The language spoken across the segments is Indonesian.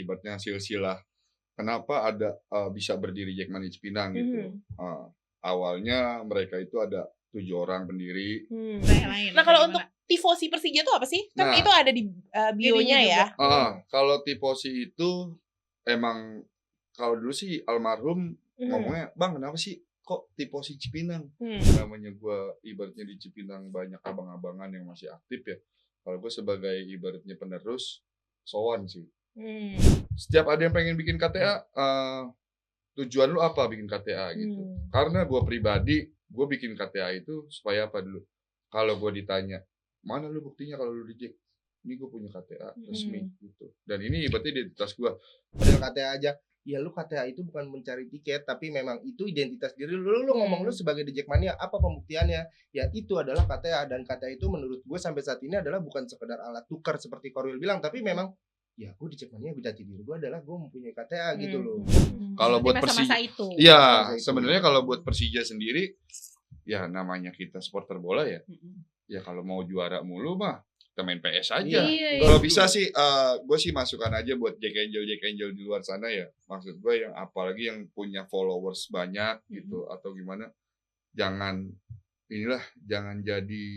ibaratnya silsilah kenapa ada bisa berdiri Jackmania Cipinang gitu. Awalnya mereka itu ada 7 orang pendiri. Nah kalau untuk tifosi Persija itu apa sih? Kan itu ada di bio-nya ya. Kalau tifosi itu emang kalau dulu sih almarhum ngomongnya, "Bang, kenapa sih kok tifosi Cipinang?" Namanya gue ibaratnya di Cipinang banyak abang-abangan yang masih aktif ya. Kalau gue sebagai ibaratnya penerus, sowan sih. Setiap ada yang pengen bikin KTA, tujuan lu apa bikin KTA gitu. Karena gue pribadi, gue bikin KTA itu supaya apa dulu? Kalau gue ditanya, mana lu buktinya kalau lu di Jack? Ini gue punya KTA resmi gitu. Dan ini berarti identitas gue. Padahal KTA aja. Ya lu KTA itu bukan mencari tiket, tapi memang itu identitas diri lu. Lu ngomong lu sebagai The Jackmania, apa pembuktiannya? Ya itu adalah KTA, dan KTA itu menurut gue sampai saat ini adalah bukan sekedar alat tukar seperti Korwil bilang, tapi memang ya gue di Jackmania, jati diri gue adalah gue mempunyai KTA gitu loh. Kalau buat Persija, ya sebenarnya kalau buat Persija sendiri, ya namanya kita supporter bola ya. Ya kalau mau juara mulu mah kita main PS aja. Kalau bisa sih, gue sih masukan aja buat Jack Angel di luar sana ya. Maksud gue yang apalagi yang punya followers banyak gitu atau gimana, jangan jadi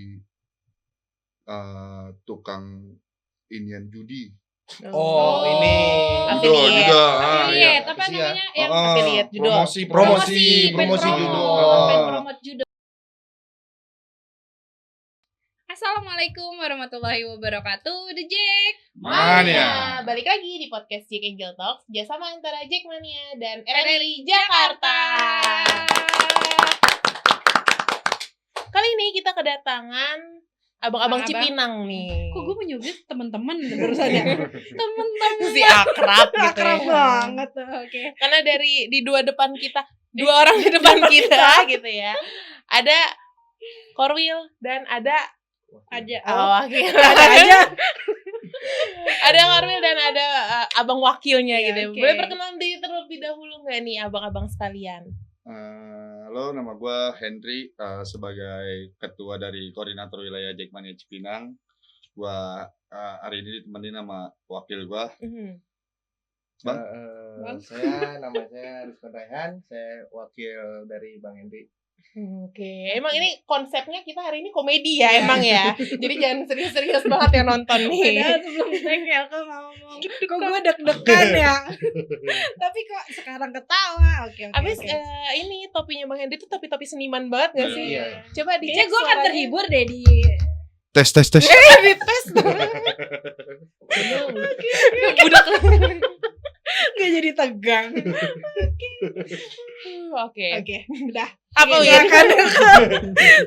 tukang inian judi. Ini juga affiliate apa namanya yang affiliate judo. Promosi judo. Assalamualaikum warahmatullahi wabarakatuh, The Jackmania. Balik lagi di podcast Jack Angel Talks, kerjasama antara Jackmania dan RRI Jakarta. Kali ini kita kedatangan abang-abang Cipinang nih. Kok gue menyebut teman-teman barusan ya? Teman-teman si akrab gitu. Akrab banget. Oke. Karena di dua orang di depan kita gitu ya. Ada Korwil dan ada aja. Ada Korwil dan ada abang wakilnya gitu. Okay. Boleh perkenalan diri terlebih dahulu nggak nih abang-abang sekalian? Halo, nama gue Henry, sebagai ketua dari koordinator wilayah Jackmania Cipinang. Gue hari ini ditemenin sama wakil gue. Bang? Nama saya Rizwan Raihan, saya wakil dari Bang Henry. Oke, emang ini konsepnya kita hari ini komedi ya emang ya. Jadi jangan serius-serius banget ya nonton nih. Padahal sebelum Elka ngomong, kok gue deg-degan ya. Tapi kok sekarang ketawa. Oke. Abis ini topinya Bang Henry tuh topi seniman banget gak sih? Iya. Coba dicek. Gue akan terhibur deh di Tes. di tes. Budak. Gak jadi tegang. Oke. Udah. Apa ya?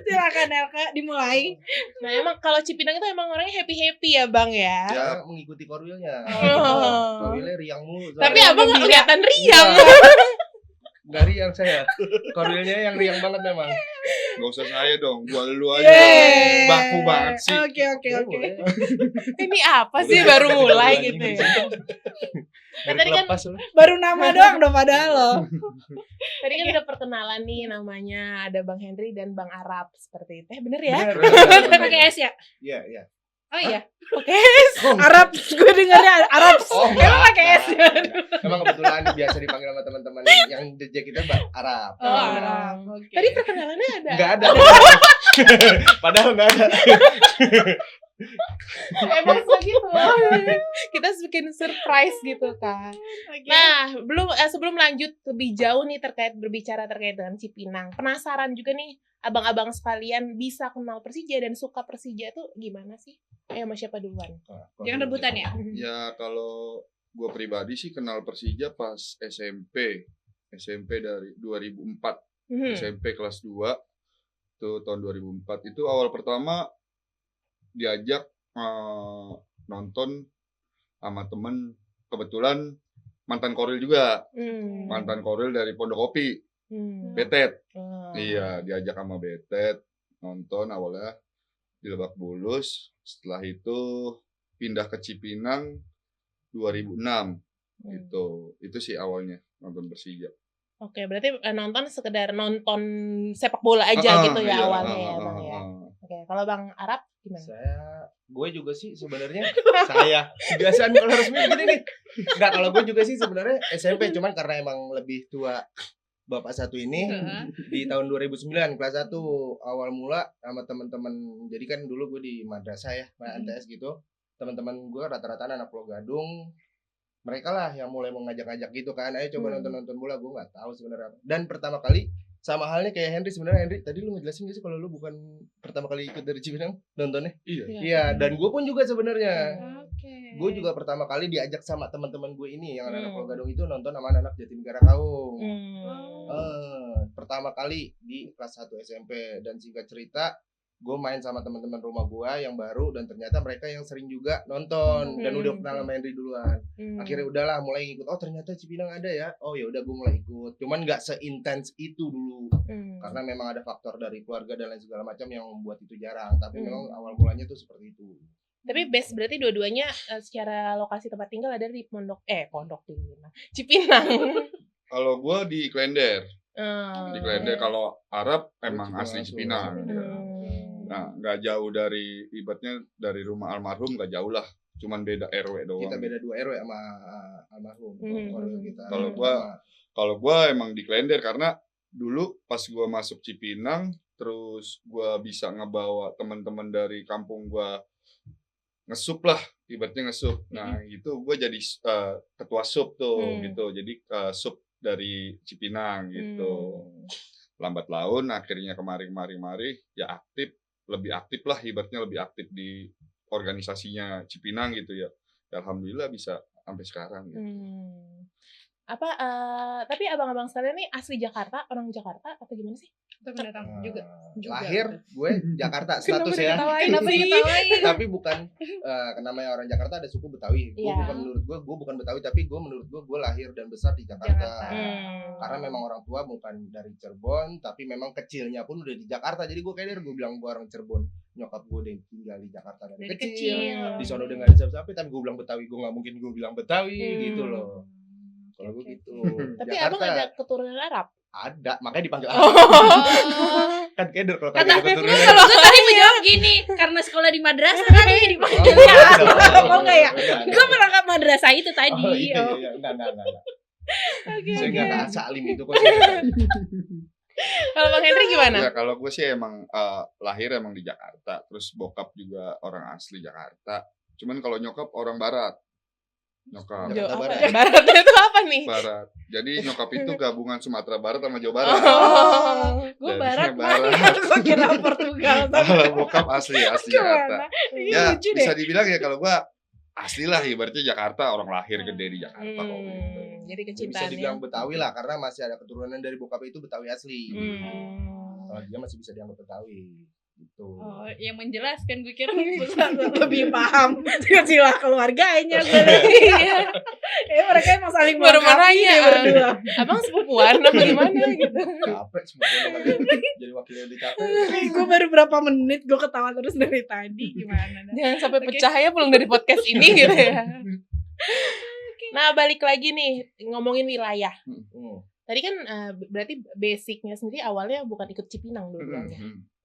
Silakan Elka dimulai. Nah emang kalau Cipinang itu emang orangnya happy ya Bang ya. Ya mengikuti Korwilnya. Korwilnya riang mulu. Tapi abang nggak kelihatan riang. Nggak riang saya. Korwilnya yang riang banget memang. Gak usah saya dong, gua lu aja. Baku banget sih. Oke. Ini apa sih baru mulai gitu ya. Tadi kan baru nama doang dong padahal loh. Tadi kan udah perkenalan nih, namanya ada Bang Henry dan Bang Arab seperti itu. Bener ya? Pakai S ya? Iya. Oh iya. Oke. Arab, gue dengarnya Arab. Emang pakai S. Emang kebetulan biasa dipanggil sama teman-teman yang DJ kita Arab. Oh, Arab. Okay. Tadi perkenalannya ada. Enggak ada. Padahal enggak ada. Emang gitu. Kita bikin surprise gitu kan. Okay. Nah, sebelum lanjut lebih jauh nih berbicara terkait dengan Cipinang. Penasaran juga nih, abang-abang sekalian bisa kenal Persija dan suka Persija tuh gimana sih? Ayo sama siapa duluan? Jangan rebutan ya. Ya kalau gue pribadi sih kenal Persija pas SMP dari 2004. SMP kelas 2 tuh tahun 2004 itu awal pertama diajak nonton sama temen, kebetulan mantan Korwil juga. Mantan Korwil dari Pondok Kopi. Betet. Iya, diajak sama Betet nonton awalnya di Lebak Bulus. Setelah itu pindah ke Cipinang 2006. Itu sih awalnya nonton Persija. Oke, berarti nonton sekedar nonton sepak bola aja gitu ya awalnya ya Bang ya. Oke, kalau Bang Arab Gimana? Gue juga sih sebenarnya kebiasaan kalau resmi gini nih. Enggak, kalau gue juga sih sebenarnya SMP, cuman karena emang lebih tua bapak satu ini di tahun 2009 kelas 1 awal mula sama teman-teman. Jadi kan dulu gue di madrasah ya, MTS gitu. Teman-teman gue rata-rata anak Pulau Gadung. Mereka lah yang mulai mengajak-ajak gitu kan, ayo coba nonton bola. Gue nggak tahu sebenarnya. Dan pertama kali sama halnya kayak Henry sebenarnya. Henry tadi lu ngejelasin gak sih kalau lu bukan pertama kali ikut dari Cipinang nontonnya? Iya, dan gue pun juga sebenarnya. Gue juga pertama kali diajak sama teman-teman gue ini yang anak Pulau Gadung itu nonton sama anak Jatinegara Kaung. Pertama kali di kelas 1 SMP. Dan singkat cerita, gue main sama teman-teman rumah gue yang baru, dan ternyata mereka yang sering juga nonton dan udah kenal sama Henry duluan. Akhirnya udahlah mulai ngikut. Oh ternyata Cipinang ada ya. Oh ya udah gue mulai ikut. Cuman nggak seintens itu dulu karena memang ada faktor dari keluarga dan lain segala macam yang membuat itu jarang. Tapi memang awal mulanya tuh seperti itu. Tapi base berarti dua-duanya secara lokasi tempat tinggal ada di pondok di Cipinang. Kalau gue di Klender. Di Klender. Kalau Arab emang asli Cipinang. Nah, nggak jauh dari ibaratnya dari rumah almarhum, nggak jauh lah, cuman beda RW doang. Kita beda 2 RW sama almarhum. Kalau gua emang di Klender karena dulu pas gua masuk Cipinang, terus gua bisa ngebawa teman-teman dari kampung gua ngesup lah, ibaratnya ngesup. Nah, gitu gua jadi ketua sup tuh gitu. Jadi sup dari Cipinang gitu. Lambat laun akhirnya kemari ya lebih aktif lah, ibaratnya lebih aktif di organisasinya Cipinang gitu ya. Alhamdulillah bisa sampai sekarang gitu. Tapi abang-abang sekalian nih asli Jakarta, orang Jakarta atau gimana sih? Atau pendatang juga. Lahir gue Jakarta status ya. Kenapa diketawain? Tapi bukan namanya orang Jakarta ada suku Betawi. Gue bukan Betawi, tapi menurut gue lahir dan besar di Jakarta. Karena memang orang tua bukan dari Cirebon, tapi memang kecilnya pun udah di Jakarta. Jadi gue kayak gue bilang gue orang Cirebon. Nyokap gue udah tinggal di Jakarta dari kecil. Di sana udah gak ada siapa-siapa, tapi gue bilang Betawi. Gue gak mungkin gue bilang Betawi gitu loh. Kalau gue gitu. Tapi Jakarta, abang ada keturunan Arab? Ada, makanya dipanggil Arab. Kan keder kalau kagak ada keturunan. Kalau gue tadi menjawab gini, karena sekolah di madrasah tadi dipanggil Arab. Oh enggak ya? Gue merangkap madrasah itu tadi. Oh iya, enggak. Saya enggak ke Salim itu kok. Kalau Bang Henry gimana? Ya kalau gue sih emang lahir emang di Jakarta, terus bokap juga orang asli Jakarta. Cuman kalau nyokap orang Barat. Nyokap Baratnya itu apa nih? Barat. Jadi nyokap itu gabungan Sumatera Barat sama Jawa Barat. Gue Barat. Gue kira Portugal. Kalau bokap asli Jakarta. Ya bisa deh. dibilang ya kalau gue asli lah, ibaratnya Jakarta, orang lahir gede di Jakarta. Jadi Bisa kecintaannya. dibilang Betawi lah, karena masih ada keturunan dari bokap itu Betawi asli. Kalau dia masih bisa dianggap Betawi. Gitu. Oh, yang menjelaskan gue kira lebih paham sila keluarganya gue. Mereka emang saling melengkapi berdua. Abang sepupuan apa gimana gitu? Capek semuanya jadi wakilnya di capek. Gue baru berapa menit gue ketawa terus dari tadi, gimana? Jangan sampai pecah ya pulang dari podcast ini gitu ya. Nah balik lagi nih ngomongin wilayah. Tadi kan berarti basicnya sendiri awalnya bukan ikut Cipinang dulunya.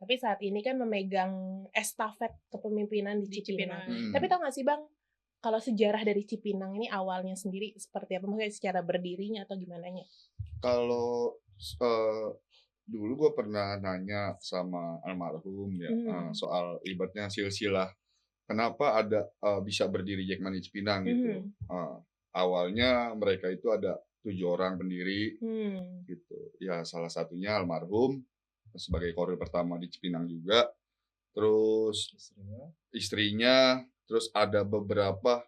Tapi saat ini kan memegang estafet kepemimpinan di Cipinang. Tapi tau gak sih Bang, kalau sejarah dari Cipinang ini awalnya sendiri seperti apa? Maksudnya secara berdirinya atau gimana nya? Kalau dulu gue pernah nanya sama almarhum ya soal ibaratnya silsilah. Kenapa ada bisa berdiri Jackmania Cipinang gitu. Awalnya mereka itu ada 7 orang pendiri gitu. Ya salah satunya almarhum sebagai koril pertama di Cipinang juga. Terus istrinya, terus ada beberapa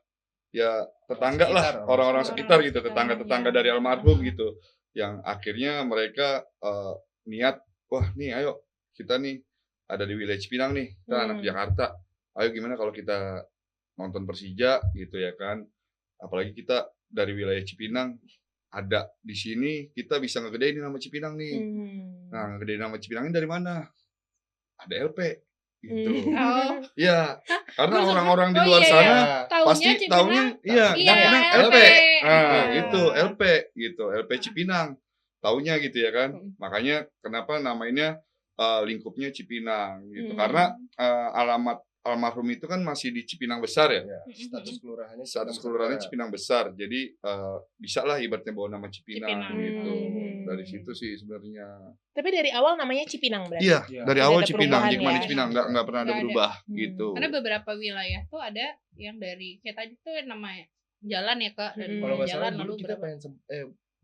ya tetangga lah, orang-orang sekitar gitu, tetangga-tetangga dari almarhum gitu. Yang akhirnya mereka niat, wah nih ayo kita nih ada di wilayah Cipinang nih, kita anak Jakarta. Ayo gimana kalau kita nonton Persija gitu ya kan. Apalagi kita dari wilayah Cipinang ada di sini, kita bisa ngegedein nama Cipinang nih. Nah, ngegedein nama Cipinang ini dari mana? Ada LP gitu. Iya, karena orang-orang di luar sana pasti taunya LP. Nah, itu LP gitu, LP Cipinang. Taunya gitu ya kan. Makanya kenapa namanya lingkupnya Cipinang gitu. Karena alamat almarhum itu kan masih di Cipinang Besar ya. Ya, status kelurahannya Status kelurahannya Cipinang Besar. Jadi bisa lah ibaratnya bawa nama Cipinang, Cipinang. gitu. Hmm. Dari situ sih sebenarnya. Tapi dari awal namanya Cipinang berarti. Iya, Iya. dari Tidak awal ada Cipinang, perubahan Jackmania ya. Cipinang nggak pernah ada Nggak ada. berubah Hmm. gitu. Karena beberapa wilayah tuh ada yang dari kayak tadi tuh namanya jalan ya Kak, dari Kalau nggak jalan salah dulu lalu kita berapa?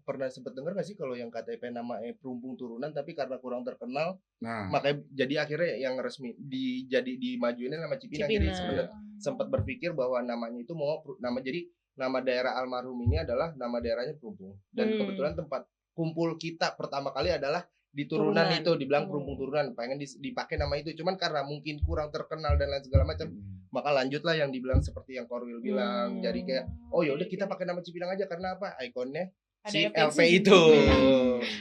pernah sempat dengar nggak sih kalau yang KTP namanya Perumpung Turunan tapi karena kurang terkenal Nah, makanya jadi akhirnya yang resmi dimajuinnya nama Cipinang. Jadi Cipinang. sebenarnya sempat berpikir bahwa namanya itu nama daerah almarhum ini adalah nama daerahnya Perumpung dan kebetulan tempat kumpul kita pertama kali adalah di turunan Turunan. itu dibilang Perumpung Turunan, pengen dipakai nama itu cuman karena mungkin kurang terkenal dan lain segala macam maka lanjutlah yang dibilang seperti yang Korwil bilang. Jadi kayak oh ya udah kita pakai nama Cipinang aja karena apa ikonnya Ada si LP LP itu.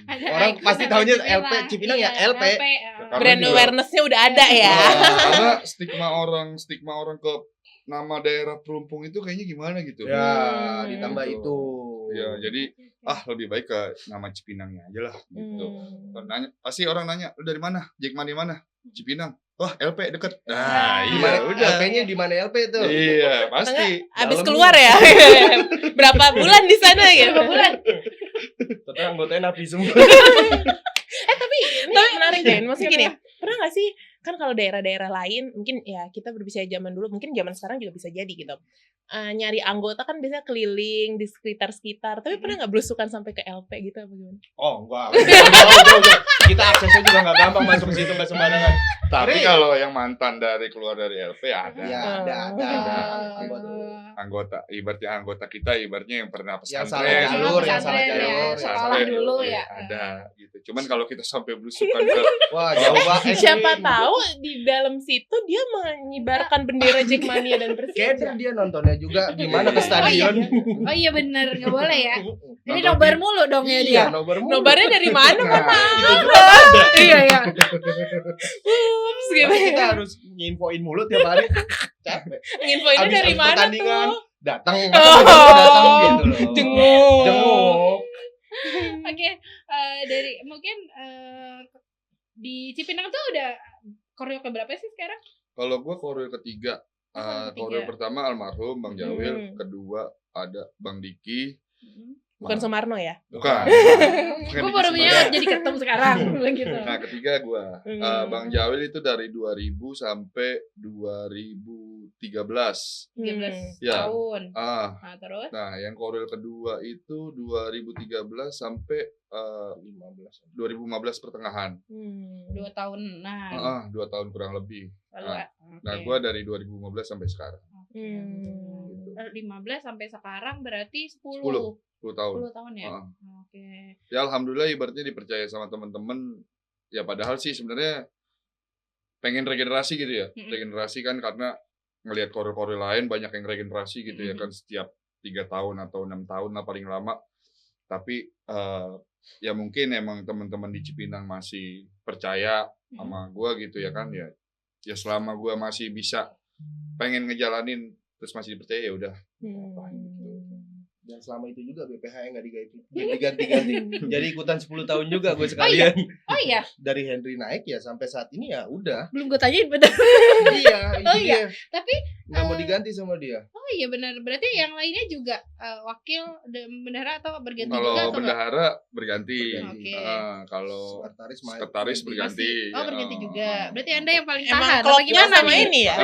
Ada Orang icon pasti sama tahunya Cipinang. LP Cipinang ya Iya, LP. Karena Brand juga- awareness-nya udah ada ya. karena stigma orang ke nama daerah Perumpung itu kayaknya gimana gitu. Ya, Hmm. ditambah Gitu. itu. Ya, jadi lebih baik ke nama Cipinangnya aja lah gitu. Nanya, pasti orang nanya, lu dari mana? Jackmania mana? Cipinang. Wah, LP deket. Nah, Di iya mana udah. LP-nya di mana LP itu? Iya, pasti. Abis Dalam keluar ya. Berapa bulan di sana ya? Berapa bulan? Total anggotanya napi semua. Tapi menarik deh. Maksudnya gini, pernah gak sih kan kalau daerah-daerah lain mungkin ya kita berbicara zaman dulu, mungkin zaman sekarang juga bisa jadi gitu. Nyari anggota kan biasanya keliling di sekitar-sekitar, tapi pernah nggak belusukan sampai ke LP gitu apa gimana? Oh, enggak. Jauh. Kita aksesnya juga enggak gampang masuk ke situ enggak sembarangan. Tapi kalau yang mantan dari keluar dari LP ada. Ya, ada Anggota, ibaratnya anggota kita, ibaratnya yang pernah Yang pesantren. salah jalur, yang salah Pesantren ya, jalur. sekolah Pesantren, dulu iya, ya. Ada gitu. Cuman kalau kita sampai belusukan ke Wah, jauh banget. Siapa tahu di dalam situ dia mengibarkan bendera Jackmania dan Persija. Kayaknya dia nontonnya juga di mana ke stadion. Oh iya bener, nggak boleh ya. Ini Nonton nobar mulu dong ya dia. Iya, nobar mulu. Nobarnya dari mana? Nah, itu juga ada. Iya iya. Ups, gitu. Tapi kita harus nginfoin mulu tiap hari. Capek. Nginfoinnya Abis- dari abis mana pertandingan, tuh? Datang, Oh. datang gitu loh. Jenguk. Jenguk. Oke, dari mungkin di Cipinang tuh udah koreo keberapa sih sekarang? Kalau gua korwil ketiga. Korwil ketiga. Korwil pertama almarhum Bang Jawil, Hmm. kedua ada Bang Diki. Bukan Sumarno ya? Bukan. Gue baru menyadar jadi ketemu sekarang gitu. Nah, ketiga gua. Bang Jawil itu dari 2000 sampai 2013. 13 Ya. tahun. Ah, Nah, terus nah yang korwil kedua itu 2013 sampai 2015 pertengahan. 2 tahun. Nah, 2 tahun kurang lebih. lalu Nah, oke. gua dari 2015 sampai sekarang. Oke. 15 sampai sekarang berarti 10 10 tahun. 10 tahun ya. Ah. Oke. Ya alhamdulillah ibaratnya dipercaya sama teman-teman. Ya padahal sih sebenarnya pengen regenerasi gitu ya. Regenerasi kan karena ngelihat korwil-korwil lain banyak yang regenerasi gitu ya kan setiap 3 tahun atau 6 tahun lah paling lama. Tapi ya mungkin emang teman-teman di Cipinang masih percaya sama gua gitu ya kan ya. Ya selama gua masih bisa pengen ngejalanin terus masih dipercaya ya udah. Dan selama itu juga BPH nggak diganti-ganti. Jadi ikutan 10 tahun juga gue sekalian. Oh iya, Dari Henry naik ya sampai saat ini ya udah. belum gue tanyain bener. Iya, Oh itu iya. dia. Tapi Nggak mau diganti sama dia. oh iya benar. Berarti yang lainnya juga wakil bendahara atau berganti juga Kalau atau enggak? bendahara berganti. Oke. Kalau sekretaris berganti. Oh berganti Ya. juga. Berarti Anda yang paling Emang tahan. Apa klopnya gimana sama nih? ini ya?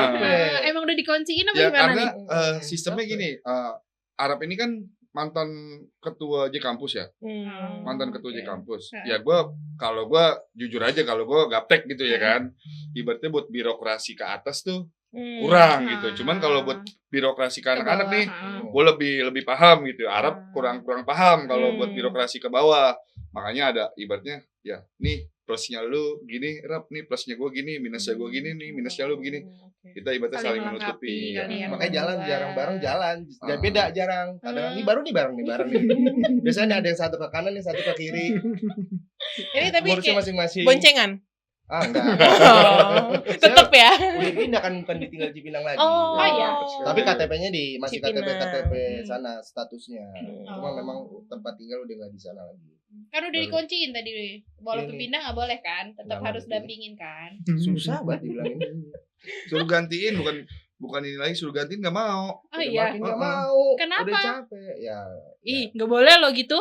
Emang udah dikunciin apa Ya gimana karena nih? sistemnya gini, Arab ini kan mantan ketua J kampus ya, mantan ketua J kampus. Ya kalau gue jujur aja kalau gue gaptek gitu ya kan, ibaratnya buat birokrasi ke atas tuh kurang gitu. Cuman kalau buat birokrasi ke anak-anak nih, gue lebih paham gitu. Arab kurang paham kalau buat birokrasi ke bawah. Makanya ada ibaratnya ya nih plusnya lu gini, Rap nih plusnya gue gini, minusnya gue gini nih, minusnya lu begini. Kita ibaratnya Saling saling melengkapi menutupi. kali ya. Makanya jalan Berdua. jarang bareng jalan. Dan beda jarang. Kadang ini bareng nih. Biasanya ada yang satu ke kanan, yang satu ke kiri. Ini tapi Ngurusnya kayak masing-masing. boncengan. Enggak. Tetep ya. Udah pindah kan bukan ditinggal Cipinang lagi. Oh, iya. Tapi KTP-nya masih Cipinang. KTP sana statusnya. Cuma Oh. memang tempat tinggal udah nggak di sana lagi. Kan udah Baru. dikunciin tadi. Walaupun Ini. pindah nggak boleh kan? Tetap Nggak harus ngerti. dampingin kan? Susah banget dibilangin. Suruh gantiin, bukan ini lagi, suruh gantiin nggak mau. Oh iya. Makin nggak mau. Kenapa? Udah capek. Ya. Ih, nggak boleh lo gitu.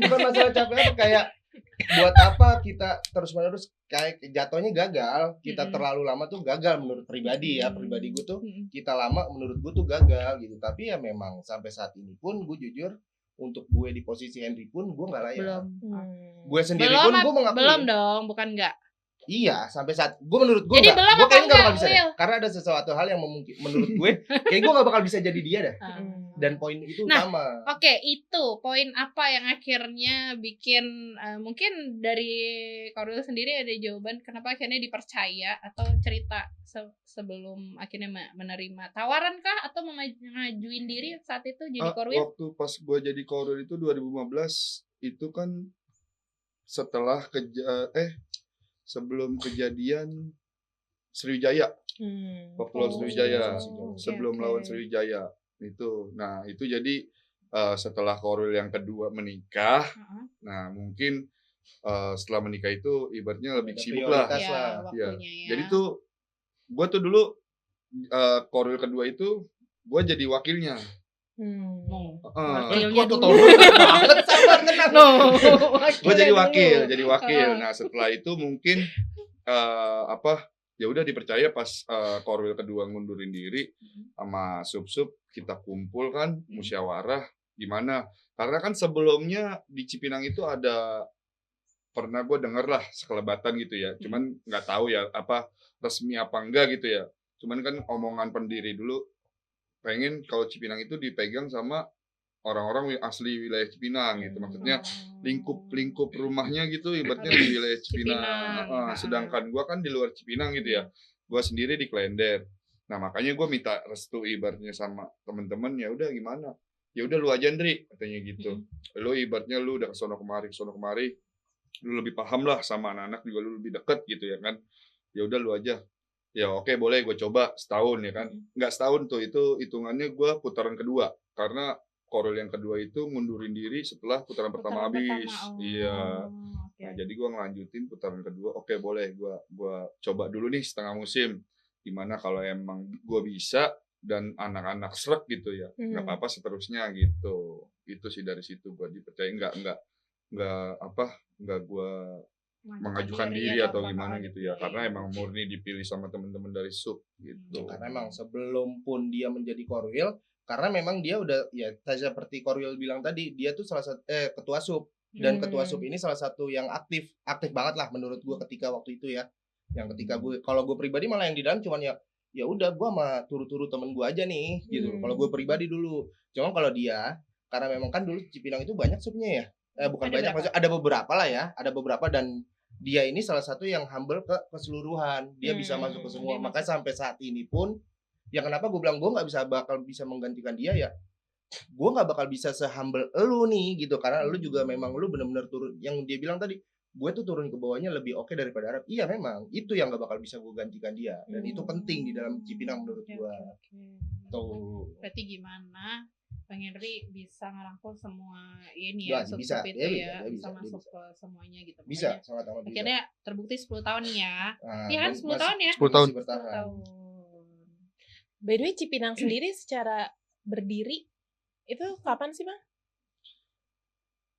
Bukan masalah capek apa, kayak buat apa kita terus-menerus kayak jatuhnya gagal. Kita terlalu lama tuh gagal menurut pribadi ya. Pribadi gue tuh kita lama menurut gue tuh gagal gitu. Tapi ya memang sampai saat ini pun gue jujur untuk gue di posisi Henry pun gue nggak layak. Belum. Gue sendiri Belum, pun gue mengakui. Belum dong, bukan nggak. Iya, sampai saat gue menurut gue Jadi nggak, belum gue apa kayaknya nggak bakal enggak, bisa deh. Will? Karena ada sesuatu hal yang menurut gue kayak gue nggak bakal bisa jadi dia dah. Dan poin itu Nah, utama. Oke, itu poin apa yang akhirnya bikin mungkin dari Korwil sendiri ada jawaban kenapa akhirnya dipercaya atau cerita sebelum akhirnya menerima tawaran kah atau mengajuin diri saat itu jadi Korwil? Waktu pas gue jadi Korwil itu 2015 itu kan setelah sebelum kejadian Sriwijaya. Waktu lawan Sriwijaya, sebelum lawan Sriwijaya itu. Nah, itu jadi setelah Korwil yang kedua menikah. Nah, mungkin setelah menikah itu ibaratnya lebih sibuk lah. Ya, Ya. waktunya ya. Jadi tuh gue tuh dulu Korwil kedua itu gue jadi wakilnya. Wakilnya Kok dulu. banget sabar tenang. Gue jadi wakil. Nah, setelah itu mungkin ya udah dipercaya pas Korwil kedua ngundurin diri sama sub kita kumpul kan musyawarah gimana, karena kan sebelumnya di Cipinang itu ada pernah gue denger lah sekelebatan gitu ya, cuman nggak tahu ya apa resmi apa enggak gitu ya, cuman kan omongan pendiri dulu pengen kalau Cipinang itu dipegang sama orang-orang asli wilayah Cipinang gitu, maksudnya lingkup rumahnya gitu ibaratnya di wilayah Cipinang. Sedangkan gue kan di luar Cipinang gitu ya, gue sendiri di Klender. Nah makanya gue minta restu ibaratnya sama temen-temen, ya udah gimana, ya udah lu aja Ndri katanya gitu. Lu ibaratnya lu udah kesono kemari, lu lebih paham lah sama anak-anak juga, lu lebih deket gitu ya kan. Ya udah lu aja. Ya oke, boleh gue coba setahun ya kan. Nggak setahun tuh, itu hitungannya gue putaran kedua, karena Korwil yang kedua itu ngundurin diri setelah putaran pertama habis. Iya. Nah, jadi gue ngelanjutin putaran kedua. Oke, boleh gue coba dulu nih setengah musim. Gimana kalau emang gue bisa dan anak-anak srek gitu ya. Nggak apa-apa seterusnya gitu. Itu sih dari situ gue dipercaya, nggak gue mengajukan diri atau gimana gitu ya. Karena emang murni dipilih sama teman-teman dari sub gitu. Karena emang sebelum pun dia menjadi Korwil, karena memang dia udah ya seperti Korwil bilang tadi, dia tuh salah satu ketua sub, dan ketua sub ini salah satu yang aktif banget lah menurut gue ketika waktu itu ya. Yang ketika gue, kalau gue pribadi malah yang di dalam cuman ya udah gue sama turu-turu temen gue aja nih gitu. Kalau gue pribadi dulu, cuma kalau dia karena memang kan dulu Cipinang itu banyak subnya ya, bukan ada banyak, maksudnya ada beberapa lah ya, ada beberapa, dan dia ini salah satu yang humble ke keseluruhan, dia bisa masuk ke semua. Maka sampai saat ini pun ya kenapa gue bilang gue nggak bakal bisa menggantikan dia ya, gue nggak bakal bisa se-humble elu nih gitu, karena lu juga memang lu benar-benar turun, yang dia bilang tadi gue tuh turun ke bawahnya lebih oke daripada Arab. Iya memang itu yang nggak bakal bisa gue gantikan dia, dan itu penting di dalam Cipinang menurut gue. Tuh. Berarti gimana Bang Henry bisa ngerangkul semua ini Ya, ya, bisa, sub-sub itu dia ya, bisa, bisa masuk bisa. ke semuanya gitu. Bisa, Makanya sangat amat bisa. akhirnya terbukti 10 tahun nih ya. Nah, Iya kan 10 tahun ya? 10 tahun. masih bertahan. By the way, Cipinang sendiri secara berdiri itu kapan sih, Bang?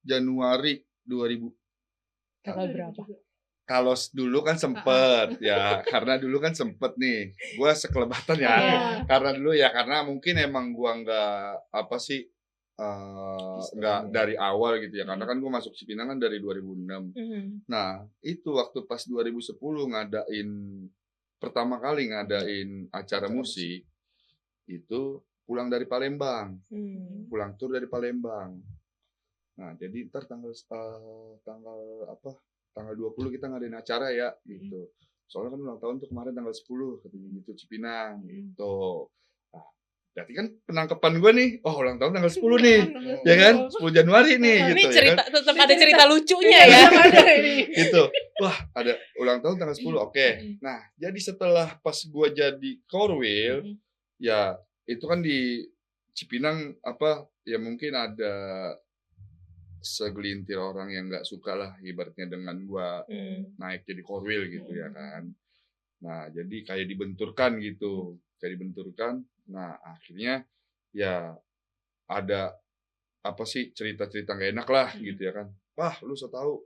Januari 2000. Tanggal berapa? Kalau dulu kan sempet ya, karena dulu kan sempet nih, gue sekelebatan ya, karena dulu ya, karena mungkin emang gue nggak nggak dari awal gitu ya, karena kan gue masuk Cipinang kan dari 2006. Nah itu waktu pas 2010 pertama kali ngadain acara musik itu pulang dari Palembang, pulang tur dari Palembang. Nah jadi ntar tanggal 20 kita ngadain acara ya gitu. Soalnya kan ulang tahun tuh kemarin tanggal 10 katanya gitu Cipinang gitu. Nah, berarti kan penangkepan gue nih, oh ulang tahun tanggal 10 nih. Ya kan? 10 Januari nih Ini gitu cerita, ya kan. tetap ada cerita lucunya ya. Gitu. Wah, ada ulang tahun tanggal 10. Oke. Nah, jadi setelah pas gue jadi Korwil, ya itu kan di Cipinang ya mungkin ada segelintir orang yang nggak suka lah ibaratnya dengan gua naik jadi korwil gitu ya kan. Nah jadi kayak dibenturkan gitu, nah akhirnya ya ada apa sih cerita-cerita gak enak lah gitu ya kan. Wah lu so tau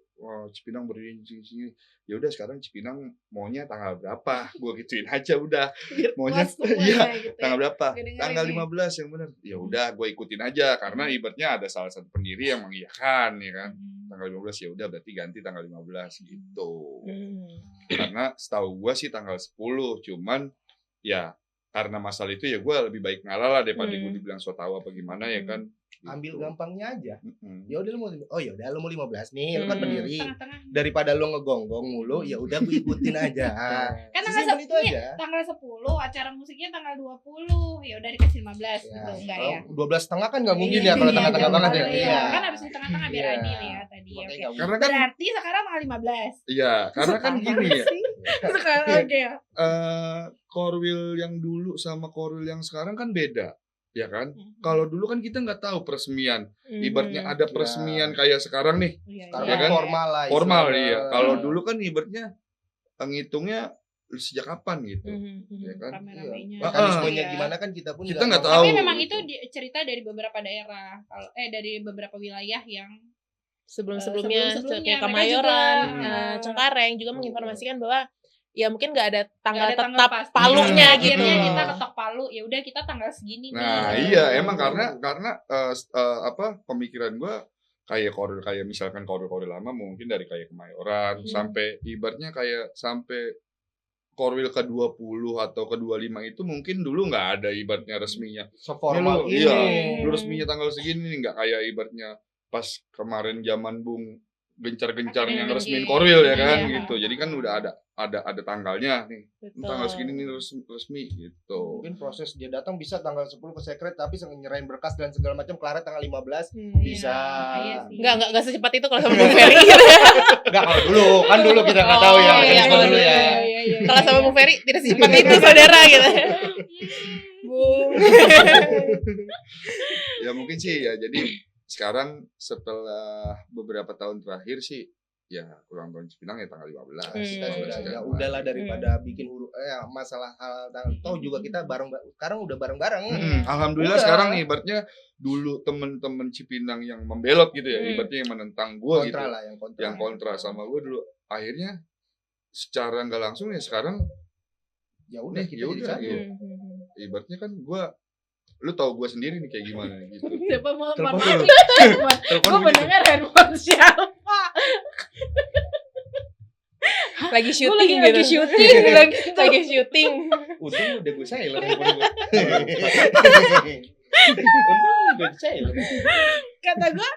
Cipinang berdiri sini. Ya udah sekarang Cipinang maunya tanggal berapa? Gua gituin aja udah. Maunya iya gitu tanggal berapa? Kedengeran Tanggal nih. 15 yang benar. Ya udah gue ikutin aja karena ibaratnya ada salah satu pendiri yang mengiyakan ya kan. Tanggal 15 ya udah berarti ganti tanggal 15 gitu. Karena setahu gue sih tanggal 10 cuman ya karena masalah itu ya gue lebih baik ngalah lah daripada gue dibilang so tau apa gimana ya kan. Ambil Gitu. gampangnya aja. Ya udah lu mau lu mau 15 nih, lu kan pendiri. Tengah-tengah. Daripada lu ngegonggong mulu, ya udah gue ikutin aja. Kan Sesimpel itu aja. tanggal 10, acara musiknya tanggal 20. Ya udah dikasih 15 gitu, enggak ya? 12,5 kan nggak mungkin ya kalau Iya, tengah-tengah banget ya. Iya. Kan habis di tengah-tengah biar Iya. adil ya tadi. Makanya Oke. nggak Karena kan Berarti sekarang tanggal 15. iya, karena kan gini ya. Sekarang oke ya. Korwil yang dulu sama korwil yang sekarang kan beda. Ya kan? Kalau dulu kan kita nggak tahu peresmian. Ibaratnya ada peresmian kayak sekarang nih. Sekarang Ya kan? formal lah. Formal istilahnya. iya. Kalau dulu kan ibaratnya ngitungnya sejak kapan gitu. Ya kan? Rame-ramenya. Mekanismenya Iya. gimana kan kita pun Kita nggak nggak tahu. tahu. Tapi memang gitu. itu cerita dari beberapa daerah. Kalau dari beberapa wilayah yang Sebelum-sebelumnya sebelum-sebelumnya, kayak mereka Kemayoran, juga, Cengkareng juga menginformasikan bahwa ya mungkin nggak ada tanggal nggak ada tetap pasti. palunya gitu. Akhirnya kita ketok palu, ya udah kita tanggal segini Nah, nih. iya emang karena apa pemikiran gua kayak korwil kayak misalkan korwil lama mungkin dari kayak Kemayoran sampai ibaratnya kayak sampai korwil ke-20 atau ke-25 itu mungkin dulu nggak ada ibaratnya resminya. Seformal Lu, ini. iya, lu resminya tanggal segini nih nggak kayak ibaratnya pas kemarin zaman Bung gencar-gencarnya Akhirnya ngeresmin bikin. korwil ya kan Iya. gitu. Jadi kan udah ada tanggalnya nih. Betul. Tanggal segini nih resmi gitu. Mungkin proses dia datang bisa tanggal 10 ke sekret tapi nyerahin berkas dan segala macam kelar tanggal 15 bisa. Iya sih. Nggak secepat itu kalau sama Bung Ferry. Enggak kalau dulu, kan dulu kita nggak tahu ya. Oh, iya, mekanisme kalau dulu dulu, ya. Iya. Kalau sama Bung Ferry tidak secepat itu saudara gitu. Bung. Ya mungkin sih ya jadi sekarang setelah beberapa tahun terakhir sih ya ulang tahun Cipinang ya tanggal 15. Kita Kalau sudah ya sekarang. udahlah daripada bikin huruf masalah hal tahu juga kita sekarang udah bareng-bareng. Alhamdulillah Udah. sekarang nih ibaratnya dulu temen-temen Cipinang yang membelot gitu ya, ibaratnya yang menentang gua gitu. Kontra lah yang Kontra sama gua dulu. Akhirnya secara nggak langsung ya sekarang Ya udah nih, kita ya jadi udah, satu. iya. Ibaratnya kan gua lu tahu gua sendiri nih kayak gimana gitu. Siapa mau Telepon maaf dulu. ya, Telepon gue begitu. mendengar handphone siapa? Lagi Gue syuting lagi gitu. syuting bilang gitu. Lagi syuting. Untung udah gue silent handphone gue. Untung udah silent. Kata gue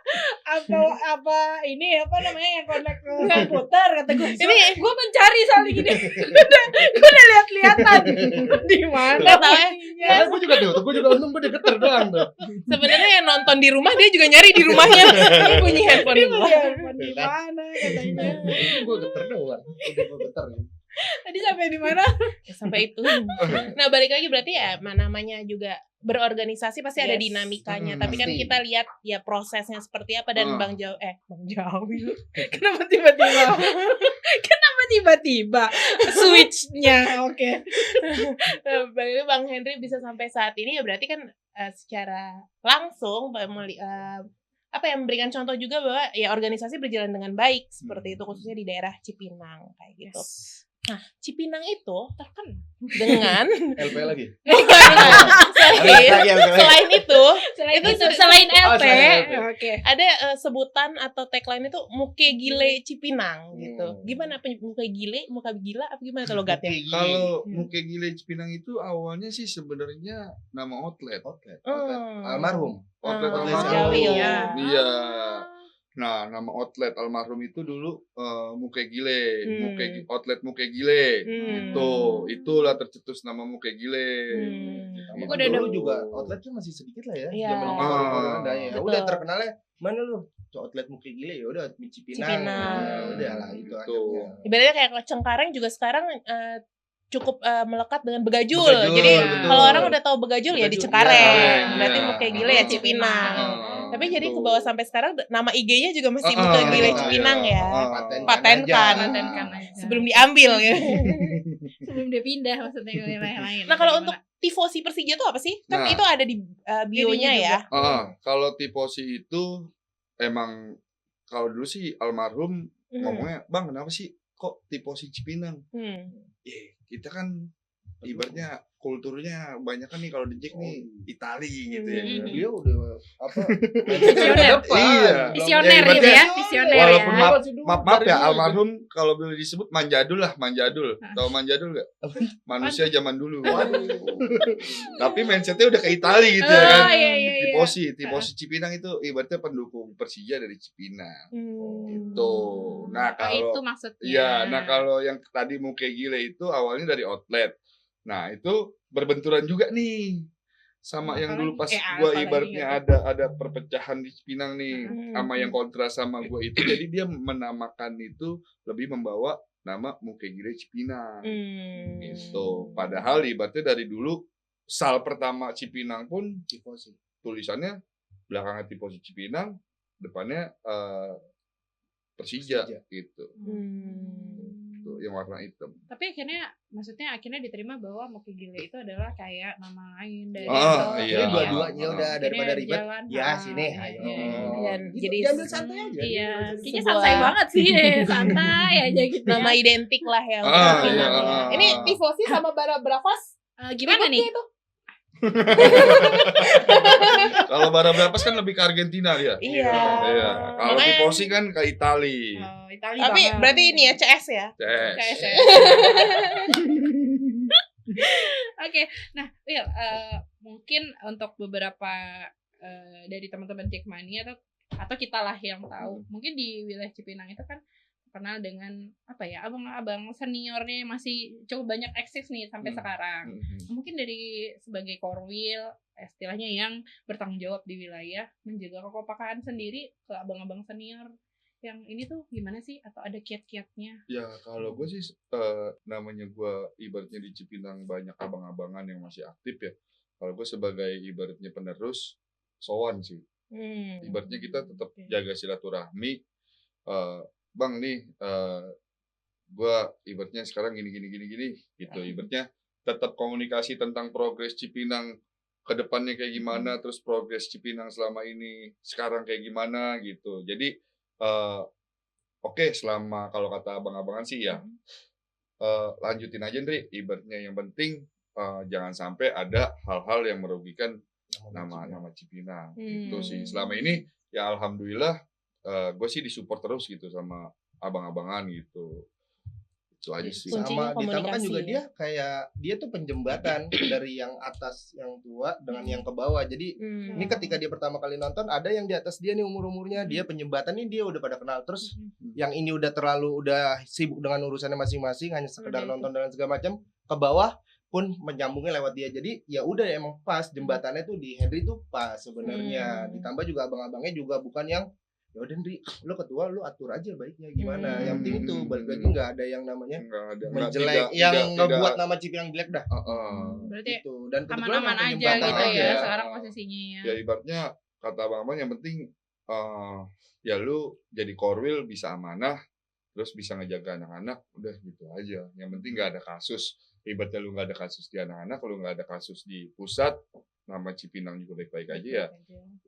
apa ini apa namanya yang connect ke komputer kata gue. Ini Gue mencari soalnya gini. Gue udah lihat-lihatan di mana. nggak tahu ya. Karena gue juga tuh, gue juga untung gue geter doang tuh. Sebenarnya yang nonton di rumah dia juga nyari di rumahnya. Ini bunyi handphone Ini gua. handphone di mana katanya. Gue geter doang. Udah gue geter. Tadi sampai di mana? Sampai itu. Nah, balik lagi berarti ya namanya juga berorganisasi pasti ada Yes. dinamikanya. Tapi kan pasti. kita lihat ya prosesnya seperti apa dan Bang Jawi. Kenapa tiba-tiba? Kenapa tiba-tiba switch-nya? Oke. Bagaimana Bang Henry bisa sampai saat ini ya berarti kan secara langsung apa yang memberikan contoh juga bahwa ya organisasi berjalan dengan baik seperti itu khususnya di daerah Cipinang kayak gitu. Nah, Cipinang itu terkenal dengan LP lagi. selain itu Selain LP, selain LP. oke. ada sebutan atau tagline itu Muke Gile Cipinang gitu. Gimana Muke Gile, muka gila apa gimana tuh logatnya? Kalau Muke Gile Cipinang itu awalnya sih sebenarnya nama outlet. Almarhum. Outlet Oh, almarhum. Jawi ya. Iya. Nah, nama outlet almarhum itu dulu Muke Gile, outlet Muke Gile. Itulah tercetus nama Muke Gile. Sama Gua kan udah dulu juga outletnya masih sedikit lah ya. Iya. Zaman corona ada ya. Betul. Udah terkenalnya mana lu? Outlet Muke Gile ya udah Cipinang. Cipinang. Ya udah lah itu Gitu. akhirnya. Ibaratnya kayak Cengkareng juga sekarang cukup melekat dengan Begajul. Begajul, Jadi betul. kalau orang udah tahu Begajul ya di Begajul, Cengkareng. iya. Berarti Muke Gile ya Cipinang. Tapi jadi gitu. ke bawah sampai sekarang nama IG-nya juga masih Ah, Muka Gile iya, Cipinang ya. Patenkan Patenkan aja. Sebelum diambil ya. Sebelum dia pindah maksudnya ke wilayah lain. Nah, kalau Gimana? untuk tifosi Persija tuh apa sih? Kan Nah. itu ada di bio-nya ya. Kalau tifosi itu emang kalau dulu sih almarhum ngomongnya, "Bang, kenapa sih kok tifosi Cipinang?" Kita kan ibaratnya kulturnya banyak kan nih kalau di Jack nih Itali gitu ya. Dia udah apa? Visioner. Iya. Visioner Ya, gitu ibaratnya ya, visioner walaupun ya. maaf ya almarhum kalau boleh disebut manjadul. Tahu manjadul gak? Manusia zaman dulu. Tapi mindsetnya udah ke Itali gitu ya kan. Iya. Tifosi Cipinang itu ibaratnya pendukung Persija dari Cipinang. Gitu. Nah, itu kalau maksudnya. iya, nah kalau yang tadi Muka Gile itu awalnya dari outlet. Nah, itu berbenturan juga nih sama yang dulu pas gua ibaratnya ada perpecahan di Cipinang nih sama yang kontra sama gua itu. Jadi dia menamakan itu lebih membawa nama Muka Gile Cipinang. Gitu. Padahal ibaratnya dari dulu sal pertama Cipinang pun tifosi. Tulisannya belakangnya tifosi Cipinang, depannya Persija gitu. Tuh, yang warna hitam. Tapi akhirnya diterima bahwa Muka Gile itu adalah kayak nama lain dari iya. Jadi dua-duanya udah daripada ribet. jalan, Ya sini, ayo. Dan Gitu, jadi diambil santai aja. Iya, kayaknya Sebuah- santai banget sih, santai aja gitu. nama ya. identik lah ya. Iya. Ini tifosi sama Bara Bravos Gimana nih? itu? Kalau Bara Bravos kan lebih ke Argentina dia. Iya. Iya. Kalau Makanya- tifosi kan ke Itali. Itali Tapi banget. berarti ini ya CS ya. CS. Oke, nah Will, mungkin untuk beberapa dari teman-teman Jackmania atau kita lah yang tahu, mungkin di wilayah Cipinang itu kan terkenal dengan apa ya, abang-abang seniornya yang masih cukup banyak eksis nih sampai sekarang. Mungkin dari sebagai korwil istilahnya yang bertanggung jawab di wilayah menjaga kekompakan sendiri ke abang-abang senior yang ini tuh gimana sih, atau ada kiat-kiatnya? Ya kalau gue sih namanya gue ibaratnya di Cipinang banyak abang-abangan yang masih aktif ya. Kalau gue sebagai ibaratnya penerus sowan sih. Ibaratnya kita tetap jaga silaturahmi. Bang nih, gue ibaratnya sekarang gini gitu. Ibaratnya tetap komunikasi tentang progres Cipinang ke depannya kayak gimana, terus progres Cipinang selama ini sekarang kayak gimana gitu. Jadi oke, selama kalau kata abang-abangan sih ya lanjutin aja Ndri, ibaratnya yang penting jangan sampai ada hal-hal yang merugikan nama Cipinang gitu sih. Selama ini ya alhamdulillah gue sih disupport terus gitu sama abang-abangan gitu. Itu aja sih. Kuncinya Sama ditambah kan komunikasi juga ya. dia tuh penjembatan dari yang atas yang tua dengan yang ke bawah. Jadi ini ketika dia pertama kali nonton, ada yang di atas dia nih umur-umurnya, dia penjembatan nih, dia udah pada kenal. Terus yang ini udah sibuk dengan urusannya masing-masing, hanya sekedar nonton dan segala macam, ke bawah pun menyambungnya lewat dia. Jadi ya udah emang pas jembatannya tuh di Henry tuh pas sebenarnya. Ditambah juga abang-abangnya juga bukan yang ya udah Ndri, lu ketua, lu atur aja baiknya gimana. Yang penting itu balik lagi nggak ada yang namanya menjelek, yang ngebuat nama Cipinang jelek dah. Berarti Gitu. Dan aman-aman aja penyembatan gitu ya aja. sekarang posisinya ya. Ya ibaratnya kata abang-abang yang penting ya lu jadi korwil bisa amanah, terus bisa ngejaga anak-anak, udah gitu aja. Yang penting nggak ada kasus. Ibaratnya lu nggak ada kasus di anak-anak, kalau nggak ada kasus di pusat, nama Cipinang juga baik-baik aja ya.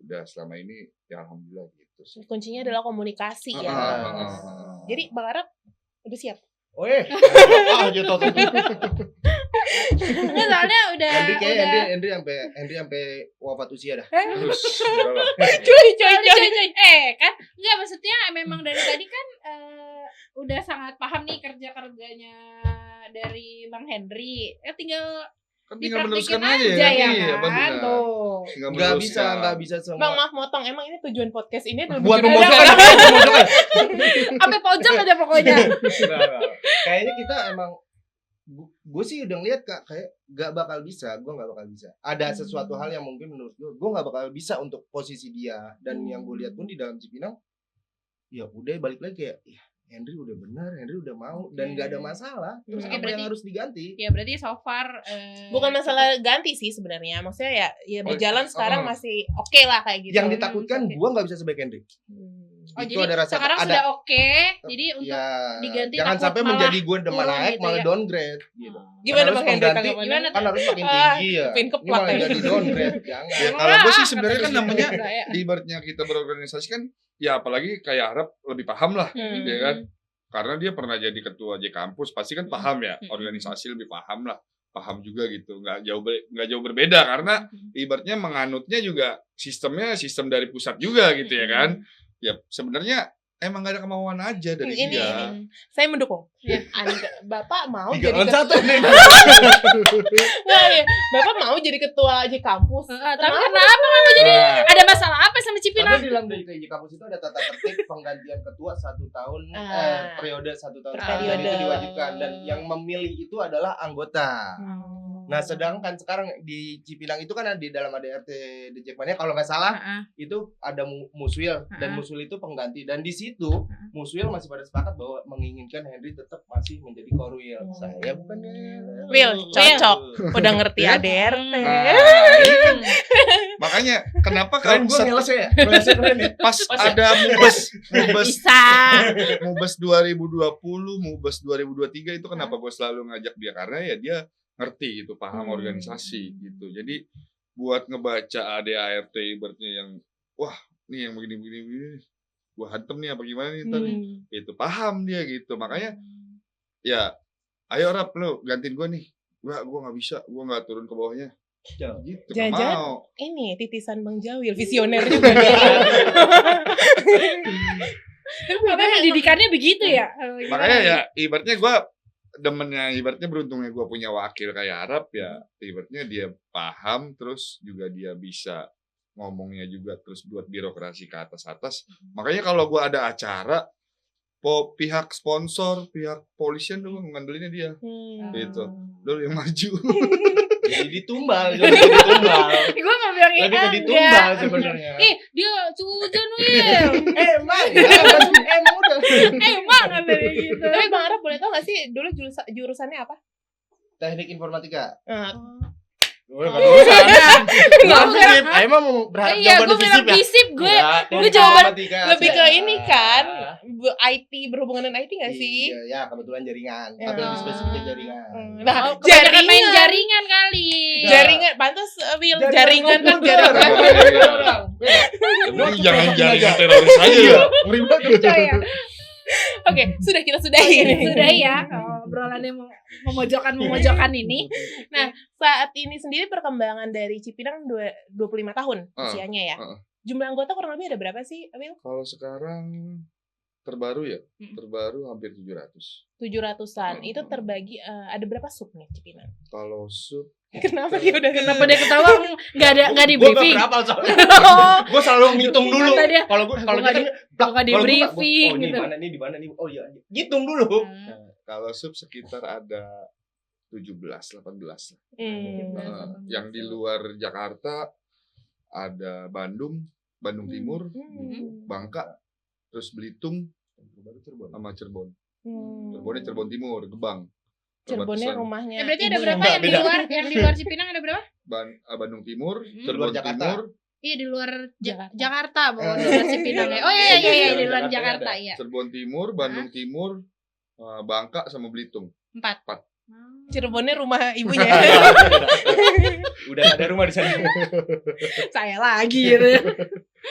Udah selama ini ya alhamdulillah gitu sih. Kuncinya adalah komunikasi ya. Jadi Bang Arab udah siap? Oh aja toto. Enggak, soalnya udah Henry sampai wafat usia dah. Terus udahlah. Cuy. Kan enggak, maksudnya memang dari tadi kan udah sangat paham nih kerjanya dari Bang Henry. Tinggal Kan tinggal dipraktikin meneruskan aja aja ya Iya, kan. benar. Tuh. Tinggal Nggak meneruskan. bisa semua. Bang, maaf motong. Emang ini tujuan podcast ini adalah Buat bikin memojokkan. orang- Sampai pojok aja pokoknya. Kayaknya kita emang gue sih udah ngeliat Kak, kayak gue nggak bakal bisa. Ada sesuatu hal yang mungkin menurut gue nggak bakal bisa untuk posisi dia. Dan yang gue lihat pun di dalam Cipinang, ya udah balik lagi kayak, ya Henry udah benar, Henry udah mau dan nggak ada masalah. Terus Oke, apa yang harus diganti? Ya berarti so far Bukan masalah ganti sih sebenarnya. Maksudnya ya berjalan sekarang masih oke lah kayak gitu. Yang ditakutkan Oke. gua nggak bisa sebaik Henry. Oh, Itu jadi ada rasa sekarang ada, sudah oke. Jadi untuk ya, diganti jangan takut sampai malah menjadi gue demen turun naik gitu malah ya. downgrade gitu. Gimana Kan harus Bang Hendro pengganti, tanggapannya? Gimana kan harus makin Ah, tinggi ya. pin Ini keplak malah ya. jadi downgrade, jangan. Ya, kalau gue sih sebenarnya Kata kan dia namanya gitu, ya. ibaratnya kita berorganisasi kan ya apalagi kayak Arab lebih paham lah, ya kan? Karena dia pernah jadi ketua J kampus, pasti kan paham ya, organisasi lebih paham lah, paham juga gitu, nggak jauh berbeda karena ibaratnya menganutnya juga sistemnya sistem dari pusat juga gitu ya kan? Ya sebenarnya emang gak ada kemauan aja dari ini, dia. saya mendukung. Ya. Bapak mau 3 jadi lawan 1 nih. Wah, ya. Bapak mau jadi ketua aja kampus. Tapi kenapa nggak jadi? Ada masalah apa sama Karena Cipinang? di dalam DKJ kampus itu ada tata tertib penggantian ketua 1 tahun periode 1 tahun sekali, dan itu diwajibkan dan yang memilih itu adalah anggota. Nah, sedangkan sekarang di Cipinang itu kan ada di dalam ADRT di Jackmania kalau nggak salah itu ada Muswil dan Muswil itu pengganti dan di situ Muswil masih pada sepakat bahwa menginginkan Henry tetap masih menjadi korwil. Saya bukannya Will, cocok. Udah ngerti ADRT. Ini kan makanya kenapa Keren kalau gue ngeles ya? Ngelesnya keren ya? pas ada Mubes Bisa. Mubes 2020, Mubes 2023 itu kenapa gue selalu ngajak dia karena ya dia ngerti gitu, paham organisasi gitu. Jadi buat ngebaca ADART ibaratnya yang wah, nih yang begini gua hantem nih apa gimana nih tadi. Itu paham dia gitu. Makanya ya ayo Rap lu gantiin gua nih. Gua enggak bisa, gua enggak turun ke bawahnya. Gitu, nggak Jangan-jangan mau. ini titisan Bang Jawil, visioner juga. Tapi pendidikannya begitu ya. Makanya ya ibaratnya gua demennya ibaratnya beruntungnya gue punya wakil kayak Arab ya ibaratnya dia paham terus juga dia bisa ngomongnya juga terus buat birokrasi ke atas makanya kalau gue ada acara pihak sponsor pihak polisian dulu ngandelinnya dia gitu dulu yang maju Jadi ditumbal, jadi ditumbal. Gue mau bilang Lebih ke ditumbal sebenarnya. dia sujon Will. Emang udah. Emang ada gitu. Tapi Bang Arab boleh tau gak sih dulu jurusannya apa? Teknik informatika. Nggak, Emang mau berharap Iya, gue jawaban bilang fisip ya? fisip gue. Gue jawaban lebih ke ini kan, IT berhubungan dengan IT gak sih? Iya, kebetulan jaringan. Ya. Tapi lebih spesifiknya jaringan. Nah, Kebanyakan main jaringan kali. jaringan, pantas Will, jaringan kan jaringan. Jadi jangan jaringan teroris aja Percaya. Oke, kita sudahi ini. Sudah ya, obrolannya memojokkan ini. Nah, saat ini sendiri perkembangan dari Cipinang 25 tahun usianya ya. Jumlah anggota kurang lebih ada berapa sih, Will? kalau sekarang terbaru ya terbaru hampir 700 700-an. Itu terbagi ada berapa sub nih Cipinang? kalau sub Kenapa dia udah Kenapa dia ketawa nggak di Gue briefing? gak berapa soalnya. Gue selalu ngitung dulu. Kata dia, Kalau nggak di briefing oh, gitu. di mana nih? Oh iya, hitung dulu. kalau sub sekitar ada 17-18 lah. Yang di luar Jakarta ada Bandung Timur, Bangka, terus Belitung, sama Cirebon. Cirebonnya Cirebon Timur, Gebang. Cirebonnya rumahnya. Berarti ada ibu berapa ya? yang di luar? Yang di luar Cipinang ada berapa? Bandung Timur, Di Cirebon luar Jakarta. Timur, Iya di luar Jakarta. Jakarta, bukan di luar Cipinang ya. Oh iya di luar Jakarta ya. Cirebon Timur, Bandung Timur, Bangka sama Belitung. 4. Cirebonnya rumah ibunya. Udah ada rumah di sana. Saya lagi gitu.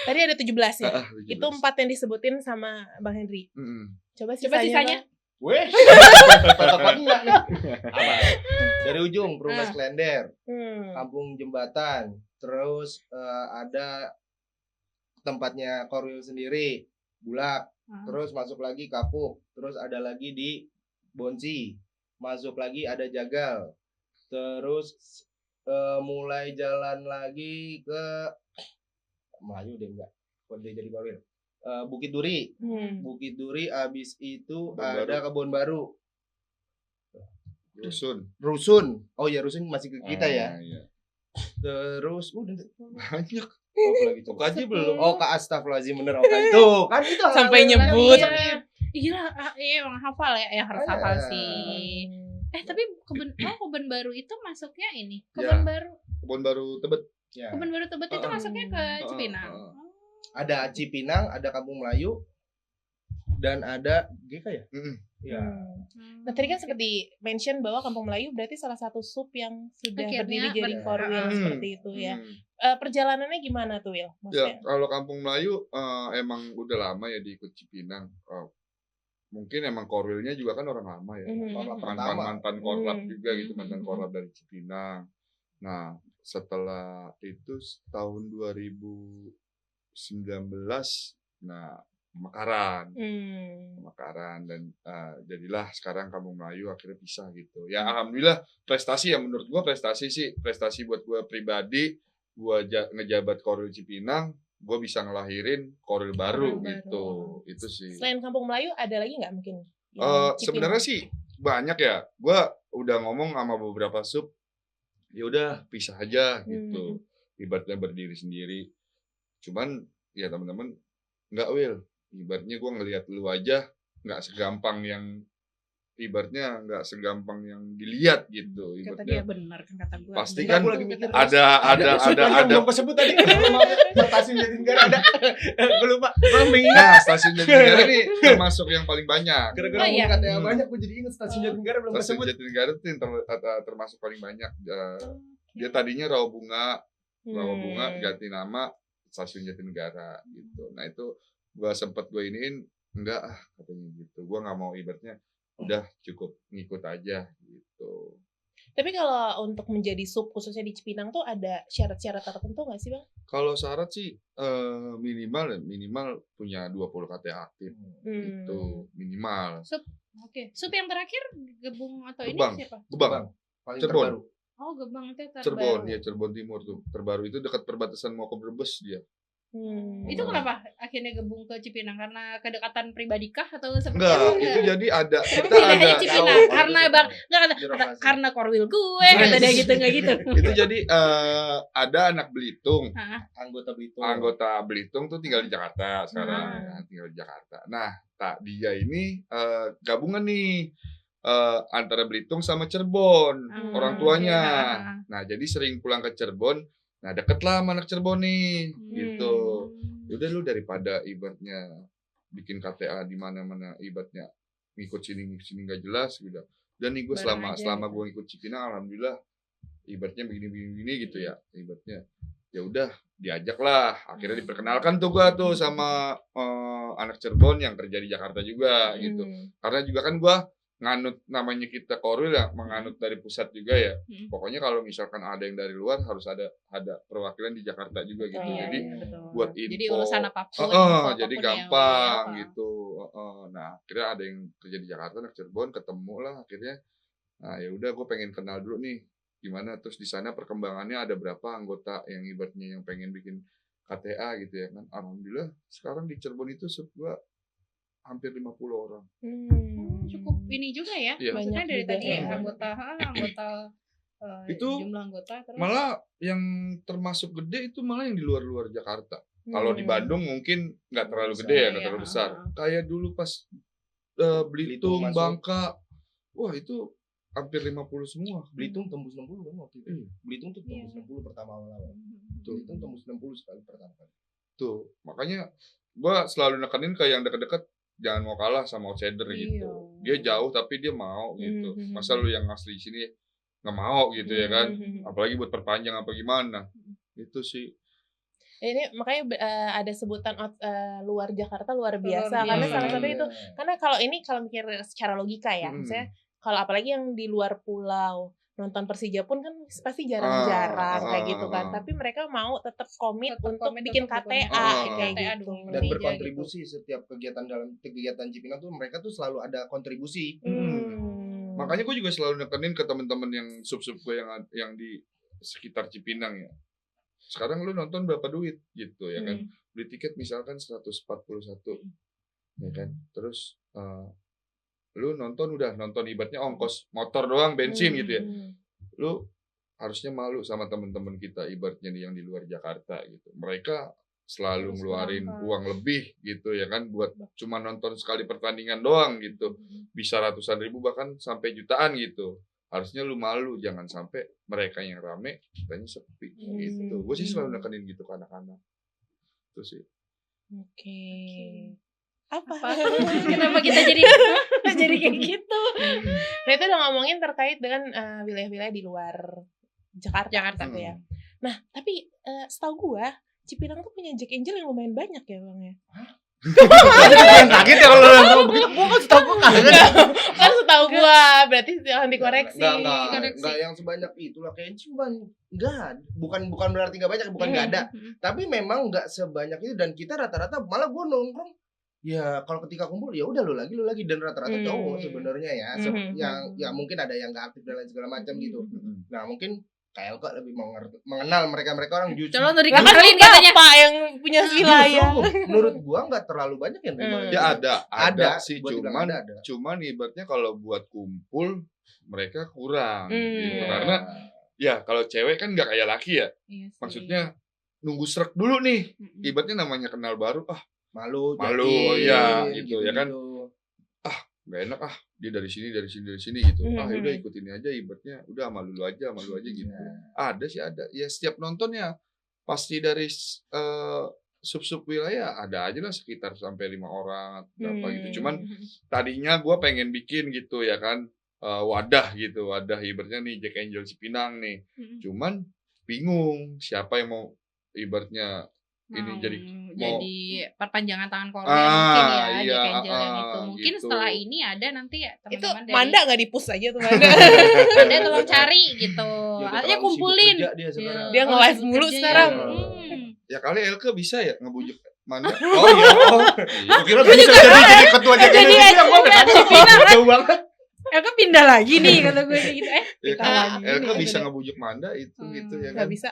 Tadi ada 17 ya. 17. Itu 4 yang disebutin sama Bang Henry. Coba sisanya. Weh. Apa? Dari ujung Perumnas Klender, Kampung Jembatan, terus ada tempatnya Korwil sendiri, Bulak, terus masuk lagi Kapuk, terus ada lagi di Bonci, masuk lagi ada Jagal, terus mulai jalan lagi ke Melayu deh enggak, kode jadi Korwil. Bukit Duri, Bukit Duri, abis itu ada Kebon Baru, Rusun. Oh ya Rusun masih ke kita ya. Iya. Terus udah Banyak. lagi Oka aja belum. Oh, Astagfirullahaladzim bener Oka itu. Kan itu Sampai nyebut. Iya, iya emang hafal ya, harus Ah, hafal ya. sih. Tapi Kebun Baru itu masuknya ini. Ya. Kebun Baru Tebet. Ya. Kebun Baru Tebet itu masuknya ke Cipinang. Ada Cipinang, ada Kampung Melayu, dan ada GK ya? Ya. Nah tadi kan seperti mention bahwa Kampung Melayu berarti salah satu sub yang sudah berdiri jadi korwil seperti itu ya. Perjalanannya gimana tuh Will? Ya, Maksudnya? kalau Kampung Melayu emang udah lama ya diikut Cipinang. Mungkin emang korwilnya juga kan orang lama ya. Mantan korlap juga gitu, mantan korlap dari Cipinang. Nah, setelah itu tahun 2019, nah Mekaran dan jadilah sekarang Kampung Melayu akhirnya pisah gitu. Ya alhamdulillah prestasi ya, menurut gua prestasi buat gua pribadi, gua ngejabat korwil Cipinang, gua bisa ngelahirin korwil baru gitu. Itu sih. Selain Kampung Melayu ada lagi nggak mungkin? Sebenarnya sih banyak ya. Gua udah ngomong sama beberapa sub, ya udah pisah aja gitu. Ibaratnya berdiri sendiri. Cuman ya teman-teman nggak Will. Ibaratnya gue ngelihat lu aja nggak segampang yang dilihat gitu. Kata dia benar kan kata gue. Pasti kan ada belum kesebut tadi. Stasiun Jatinegara ada. Gue lupa. Nah, stasiun Jatinegara ini termasuk yang paling banyak. Gara-gara ngomong KTA banyak, gue jadi inget stasiun Jatinegara belum Stasiun kesebut. Jatinegara itu yang termasuk paling banyak. Dia tadinya Rawabunga ganti nama stasiun Jatinegara gitu. Nah itu gue iniin enggak katanya gitu. Gue nggak mau, ibaratnya udah cukup ngikut aja gitu. Tapi kalau untuk menjadi sub khususnya di Cipinang tuh ada syarat-syarat tertentu nggak sih Bang? Kalau syarat sih minimal punya 20 KTA aktif itu minimal. Sub yang terakhir Gebang atau Gebang. ini siapa? Gebang. Paling Cirebon. terbaru. Oh Gebang itu terbaru. Cirebon, ya Cirebon Timur tuh terbaru, itu dekat perbatasan mau ke Brebes dia. Itu kenapa akhirnya gabung ke Cipinang? Karena kedekatan pribadi kah atau seperti Enggak, apa? itu jadi ada kita Pindahnya ada Cipinang karena Bang karena korwil gue kata dia gitu, nggak gitu. Itu jadi ada anak Belitung, Anggota Belitung tuh tinggal di Jakarta sekarang, tinggal di Jakarta. Nah, dia ini gabungan nih antara Belitung sama Cirebon, orang tuanya. Nah, jadi sering pulang ke Cirebon. Nah, deket lah sama anak Cirebon nih, gitu. Udah lu daripada ibaratnya bikin KTA di mana-mana, ibaratnya ngikut sini nggak jelas gitu. Dan nih gue selama gue ikut Cipinang, alhamdulillah ibaratnya begini gitu ya, ibaratnya ya udah diajak lah, akhirnya diperkenalkan tuh gue tuh sama anak Cirebon yang kerja di Jakarta juga gitu. Karena juga kan gue nganut, namanya kita korwil ya, menganut dari pusat juga ya. Pokoknya kalau misalkan ada yang dari luar harus ada perwakilan di Jakarta juga gitu. Jadi buat info. Jadi urusan apapun. Jadi gampang gitu. Nah, akhirnya ada yang kerja di Jakarta, anak Cirebon, ketemu lah akhirnya. Nah, ya udah gue pengen kenal dulu nih gimana, terus di sana perkembangannya ada berapa anggota yang ibaratnya yang pengen bikin KTA gitu ya kan. Alhamdulillah sekarang di Cirebon itu gue hampir 50 orang. Cukup ini juga ya. Maksudnya dari tadi anggota itu jumlah anggota terus. Malah yang termasuk gede itu malah yang di luar Jakarta. Kalau di Bandung mungkin nggak terlalu gede ya, nggak terlalu besar. Kayak dulu pas Belitung, Bangka, wah itu hampir 50 semua. Belitung tembus 60 kan waktu itu. Belitung tuh tembus 60 pertama awal. Belitung tembus 60 sekali pertama kali. Tuh, makanya gua selalu nekenin ke yang dekat-dekat, jangan mau kalah sama outsider gitu. Dia jauh tapi dia mau gitu. Masa lu yang asli sini nggak mau gitu ya kan? Apalagi buat perpanjang apa gimana? Itu sih. Ini makanya ada sebutan luar Jakarta luar biasa karena salah satu itu. Karena kalau mikir secara logika ya, misalnya kalau apalagi yang di luar pulau nonton Persija pun kan pasti jarang-jarang kayak gitu kan, tapi mereka mau tetap komit untuk bikin KTA kayak gitu dan berkontribusi gitu. Setiap kegiatan Cipinang tuh mereka tuh selalu ada kontribusi. Makanya gue juga selalu nekenin ke teman-teman yang sub-sub gue yang di sekitar Cipinang ya. Sekarang lu nonton berapa duit gitu ya kan? Beli tiket misalkan 141 ya kan. Terus lu nonton ibaratnya ongkos motor doang, bensin gitu ya. Lu harusnya malu sama teman-teman kita ibaratnya yang di luar Jakarta gitu. Mereka selalu Terus ngeluarin kenapa? uang lebih gitu ya kan buat cuma nonton sekali pertandingan doang gitu. Bisa ratusan ribu bahkan sampai jutaan gitu. Harusnya lu malu, jangan sampai mereka yang rame kitanya sepi gitu. Gue sih selalu nekenin gitu ke anak-anak. Itu sih. Oke. Apa? Kenapa kita jadi jadi kayak gitu? Nah itu udah ngomongin terkait dengan wilayah-wilayah di luar Jakarta gitu ya. Nah tapi setahu gua Cipinang tuh punya Jack Angel yang lumayan banyak ya bang ya. Jangan kaget ya kalau lu tahu begitu. Gua kan tahu kaget. Kan setahu gua berarti jangan dikoreksi. Enggak yang sebanyak itulah kayaknya cuman enggak. Bukan berarti enggak banyak, bukan enggak ada. Tapi memang enggak sebanyak itu dan kita rata-rata malah gua nongkrong ya kalau ketika kumpul ya udah lu lagi dan rata-rata cowok sebenarnya ya. Yang ya mungkin ada yang enggak aktif dan lain segala macam gitu. Nah, mungkin KL kok lebih mengenal mereka orang jujur. Calon dari Lah kan kemarin lu katanya. bapak yang punya wilayah. Menurut gua enggak terlalu banyak yang terima. Ya ada sih buat dibilang cuman ada. cuman ibaratnya kalau buat kumpul mereka kurang gitu. Iya. Karena ya kalau cewek kan nggak kayak laki ya. Iya sih. Maksudnya nunggu srek dulu nih. Ibaratnya namanya kenal baru malu ya gitu ya kan. Gak enak dia dari sini gitu. Udah ikut ini aja ibaratnya udah malu aja gitu. Ada sih ada. Ya setiap nonton ya pasti dari sub wilayah ada aja lah sekitar sampai 5 orang berapa gitu. Cuman tadinya gua pengen bikin gitu ya kan wadah ibaratnya nih Jack Angel Cipinang nih. Cuman bingung siapa yang mau ibaratnya ini jadi perpanjangan tangan Korea mungkin ya iya, Jack Angel yang itu mungkin gitu. setelah ini ada nanti ya Itu teman-teman dari Manda nggak di-push aja tuh Manda. ada tolong cari gitu artinya kumpulin Dia nge-live mulu sekarang. Ya kali Elke bisa ya ngebujuk Manda. Oh iya. Gua kira bisa jadi ketua Jack Angel Cipinang. Gua bertanya jauh banget. Elke pindah lagi nih kata gue gitu Ya kan Elke bisa ngebujuk Manda itu gitu ya kan. Nggak bisa.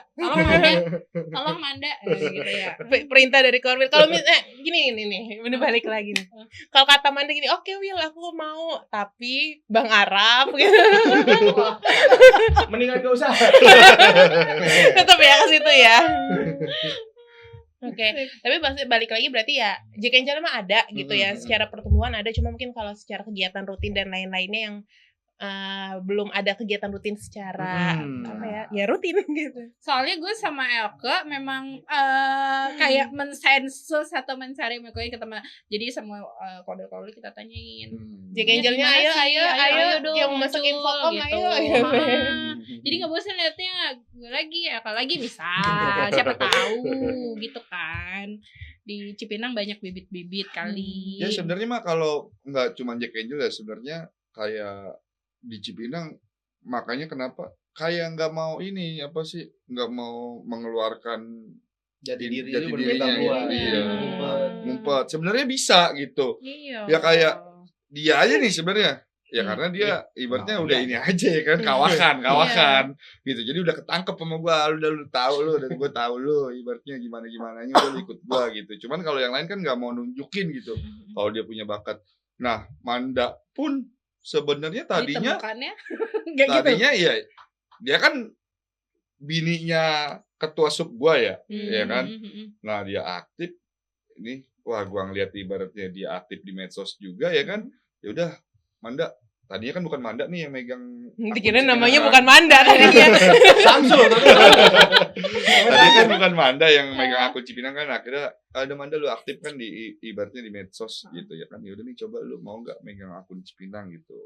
tolong Manda gitu ya. Perintah dari Korwil. Kalau gini nih, bener balik lagi nih. Kalau kata Manda gini, oke Will, aku mau, tapi Bang Arab gitu. Mendingan gak usah. Tetap ya ke situ ya. Oke, tapi balik lagi berarti ya Jack Angel mah ada gitu ya, secara pertemuan ada, cuma mungkin kalau secara kegiatan rutin dan lain-lainnya yang belum ada kegiatan rutin secara ya rutin gitu. Soalnya gue sama Elke memang kayak mensensus atau mencari makanya ke teman. Jadi semua kode-kode kita tanyain. Jack Angelnya ayo dong, yang masuk infocom gitu. ayo. Jadi nggak bosan liatnya gue lagi apalagi bisa siapa tahu gitu kan. Di Cipinang banyak bibit-bibit kali. Ya sebenarnya mah kalau nggak cuma Jack Angel ya sebenarnya kayak di Cipinang makanya kenapa kayak nggak mau ini apa sih nggak mau mengeluarkan jati dirinya iya. ngumpet sebenarnya bisa gitu Iya. ya kayak dia aja nih sebenarnya ya karena dia ibaratnya udah ini aja ya kan kawakan gitu jadi udah ketangkep sama gua lu tahu lu dan gua tahu lu ibaratnya gimana udah lu ikut gua gitu cuman kalau yang lain kan nggak mau nunjukin gitu kalau dia punya bakat nah Manda pun sebenarnya tadinya ya dia kan bininya ketua sub gua ya kan nah dia aktif ini wah gua ngeliat ibaratnya dia aktif di medsos juga ya kan ya udah Manda tadinya kan bukan Manda nih yang megang dikira namanya bukan Manda tadinya Samsul tadi kan bukan Manda yang megang akun Cipinang kan akhirnya ada Manda lu aktif kan di ibaratnya di medsos gitu ya kan ya udah nih coba lu mau nggak megang akun Cipinang gitu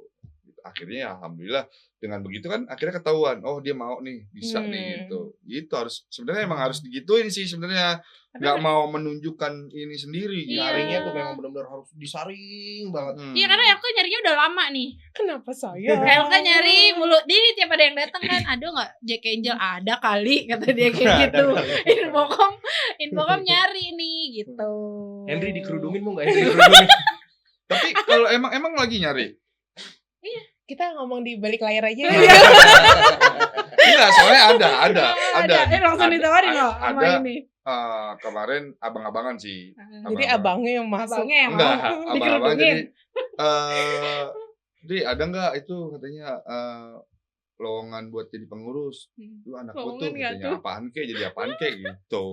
akhirnya ya alhamdulillah dengan begitu kan akhirnya ketahuan oh dia mau nih bisa nih gitu harus sebenarnya emang harus digituin sih sebenarnya nggak mau menunjukkan ini sendiri nyaringnya tuh memang benar-benar harus disaring banget iya karena Elke nyarinya udah lama nih kenapa saya Elke nyari mulu dia tiap ada yang datang kan aduh nggak Jack Angel ada kali kata dia kayak gitu infocom nyari nih gitu Henry dikerudungin mau nggak Henry dikerudungin tapi kalau emang lagi nyari iya kita ngomong di balik layar aja iya soalnya ada langsung ditawarin loh sama ini kemarin abang-abangan sih jadi abangnya yang masuk enggak abang-abang jadi ada enggak itu katanya lowongan buat jadi pengurus lu anak gua tuh katanya apaan kek jadi apaan kek gitu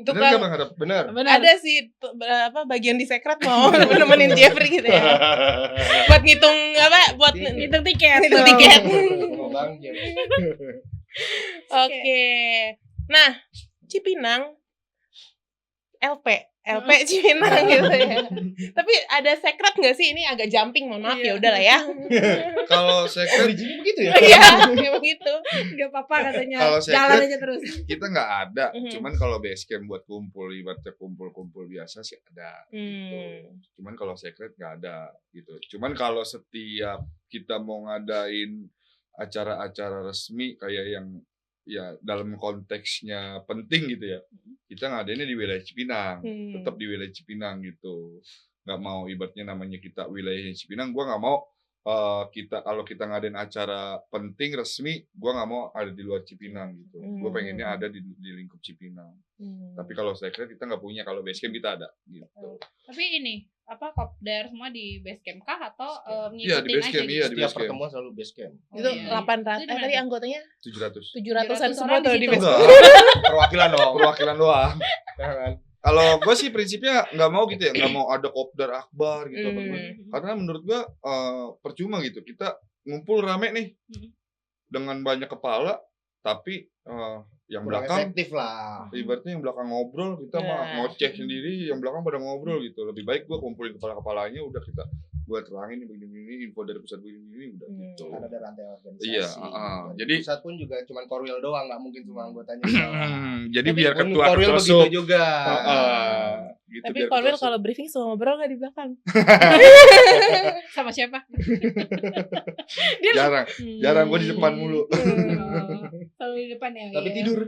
Untuk Bener nggak Bang Harap? Benar. ada sih bagian di sekret mau nemenin Jeffrey gitu ya. Buat ngitung buat Ngitung tiket. ngitung tiket. Sama Bang Jeff. Oke. Nah, Cipinang LP Cipinang gitu ya. Tapi ada secret nggak sih? Ini agak jumping, mohon maaf ya udahlah ya. Kalau secret Originnya begitu ya? Iya, kayak begitu. Gak apa-apa katanya. Kalau Jalan secret aja terus. kita nggak ada. Mhm. Cuman kalau base camp buat kumpul, ibaratnya kumpul biasa sih ada. Cuman kalau secret nggak ada gitu. Cuman kalau setiap kita mau ngadain acara-acara resmi kayak yang ya dalam konteksnya penting gitu ya, kita ngadainnya di wilayah Cipinang, tetap di wilayah Cipinang gitu. Nggak mau ibaratnya namanya kita wilayahnya Cipinang, gua nggak mau kita kalau kita ngadain acara penting resmi, gua nggak mau ada di luar Cipinang gitu. Gua pengennya ada di lingkup Cipinang. Tapi kalau secret kita nggak punya, kalau base camp kita ada gitu. Tapi ini kopdar semua di base camp kah atau Iya, di ngikutin base aja camp, gitu? iya, di Setiap base camp. pertemuan selalu base camp. Itu iya. 800 Itu di tadi mana? anggotanya 700. 700-an 700 semua orang tuh di di situ. base. Enggak, Perwakilan dong. perwakilan doang. Jangan. Kalau gue sih prinsipnya nggak mau gitu ya, nggak mau ada kopdar akbar gitu. Karena menurut gue percuma gitu. Kita ngumpul rame nih dengan banyak kepala, tapi yang Kurang belakang efektif lah. ibaratnya yang belakang ngobrol, kita mah ngoceh sendiri, yang belakang pada ngobrol gitu. Lebih baik gue kumpulin kepala-kepalanya, udah kita buat terangin begini-begini, info dari pusat begini-begini, udah gitu. Kan ada rantai organisasi. Iya, Dan jadi pusat pun juga cuman Korwil doang, nggak mungkin semua anggotanya. jadi Tapi biar Pun ketua Korwil begitu sub, juga. gitu, Tapi biar Korwil ketua sub. kalau briefing suka ngobrol nggak di belakang? Sama siapa? jarang gue di depan mulu. Selalu di depan ya. Tapi iya. tidur.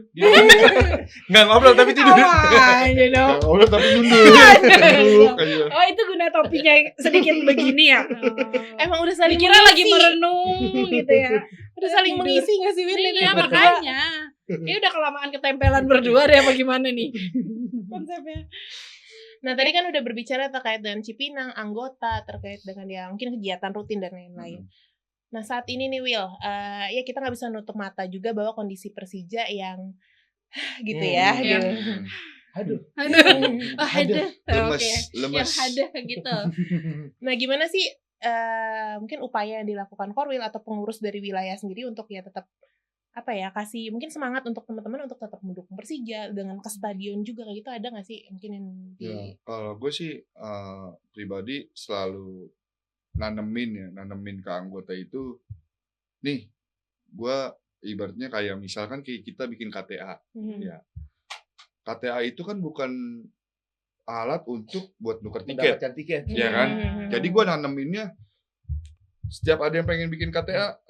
Nggak ngobrol tapi tidur. Awas, you know. Nggak ngobrol tapi nunduk aja. Oh itu guna topinya sedikit begini ya. Emang udah saling Dikira lagi mengisi. merenung gitu ya. Udah saling Tidur. mengisi nggak sih Win? Iya Berdua? makanya. Ini udah kelamaan ketempelan berdua deh apa gimana nih konsepnya. Nah tadi kan udah berbicara terkait dengan Cipinang, anggota, terkait dengan ya mungkin kegiatan rutin dan lain-lain. Nah saat ini nih Will, ya kita nggak bisa nutup mata juga bahwa kondisi Persija yang gitu ya. Iya. Gitu. Aduh. Aduh. Lemes, Oke. lemes. Yang ada gitu. Nah gimana sih mungkin upaya yang dilakukan Korwil atau pengurus dari wilayah sendiri untuk ya tetap kasih mungkin semangat untuk teman-teman untuk tetap mendukung Persija dengan ke stadion juga kayak gitu, ada nggak sih mungkin yang Ya, kalau gue sih pribadi selalu nanemin ke anggota itu, nih gue ibaratnya kayak misalkan kayak kita bikin KTA, ya KTA itu kan bukan alat untuk buat nuker tiket, Mendapatkan tiket. ya kan? Jadi gue naneminnya setiap ada yang pengen bikin KTA,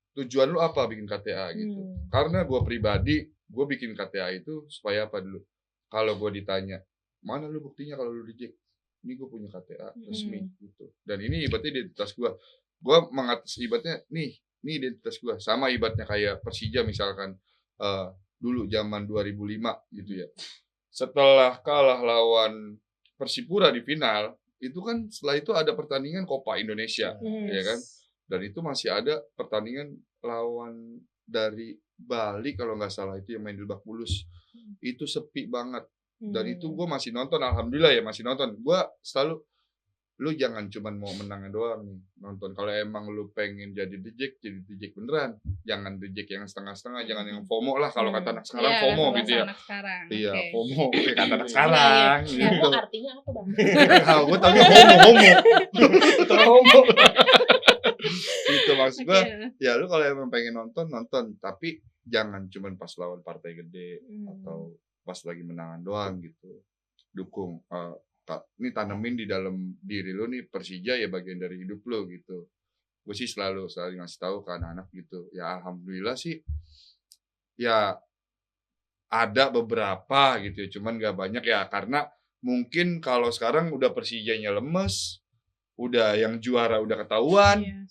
tujuan lu apa bikin KTA gitu. Karena gue pribadi, gue bikin KTA itu supaya apa dulu? Kalau gue ditanya, mana lu buktinya kalau lu reject? Ini gue punya KTA resmi gitu. Dan ini ibaratnya identitas gue. Gue mengatas ibaratnya, nih identitas gue. Sama ibaratnya kayak Persija misalkan dulu zaman 2005 gitu ya. Setelah kalah lawan Persipura di final, itu kan setelah itu ada pertandingan Copa Indonesia, ya kan? Dan itu masih ada pertandingan lawan dari Bali kalau nggak salah, itu yang main di Lebak Bulus. Itu sepi banget. Dan itu gue masih nonton, alhamdulillah ya masih nonton. Gue selalu, lu jangan cuman mau menang doang nih nonton. Kalau emang lu pengen jadi DJ beneran. Jangan DJ yang setengah-setengah, jangan yang FOMO lah kalau kata anak sekarang, FOMO gitu ya. Iya, FOMO kayak kata anak sekarang. FOMO artinya apa bang? Tahu, gue tahu homo. Itu maksud gue. Ya lu kalau emang pengen nonton, tapi jangan cuman pas lawan partai gede atau pas lagi menangan doang gitu. Dukung, ini tanemin di dalam diri lu nih, Persija ya bagian dari hidup lu gitu. Gue sih selalu ngasih tahu ke anak-anak gitu. Ya alhamdulillah sih, ya ada beberapa gitu ya, cuman gak banyak ya, karena mungkin kalau sekarang udah Persijanya lemes, udah yang juara udah ketahuan.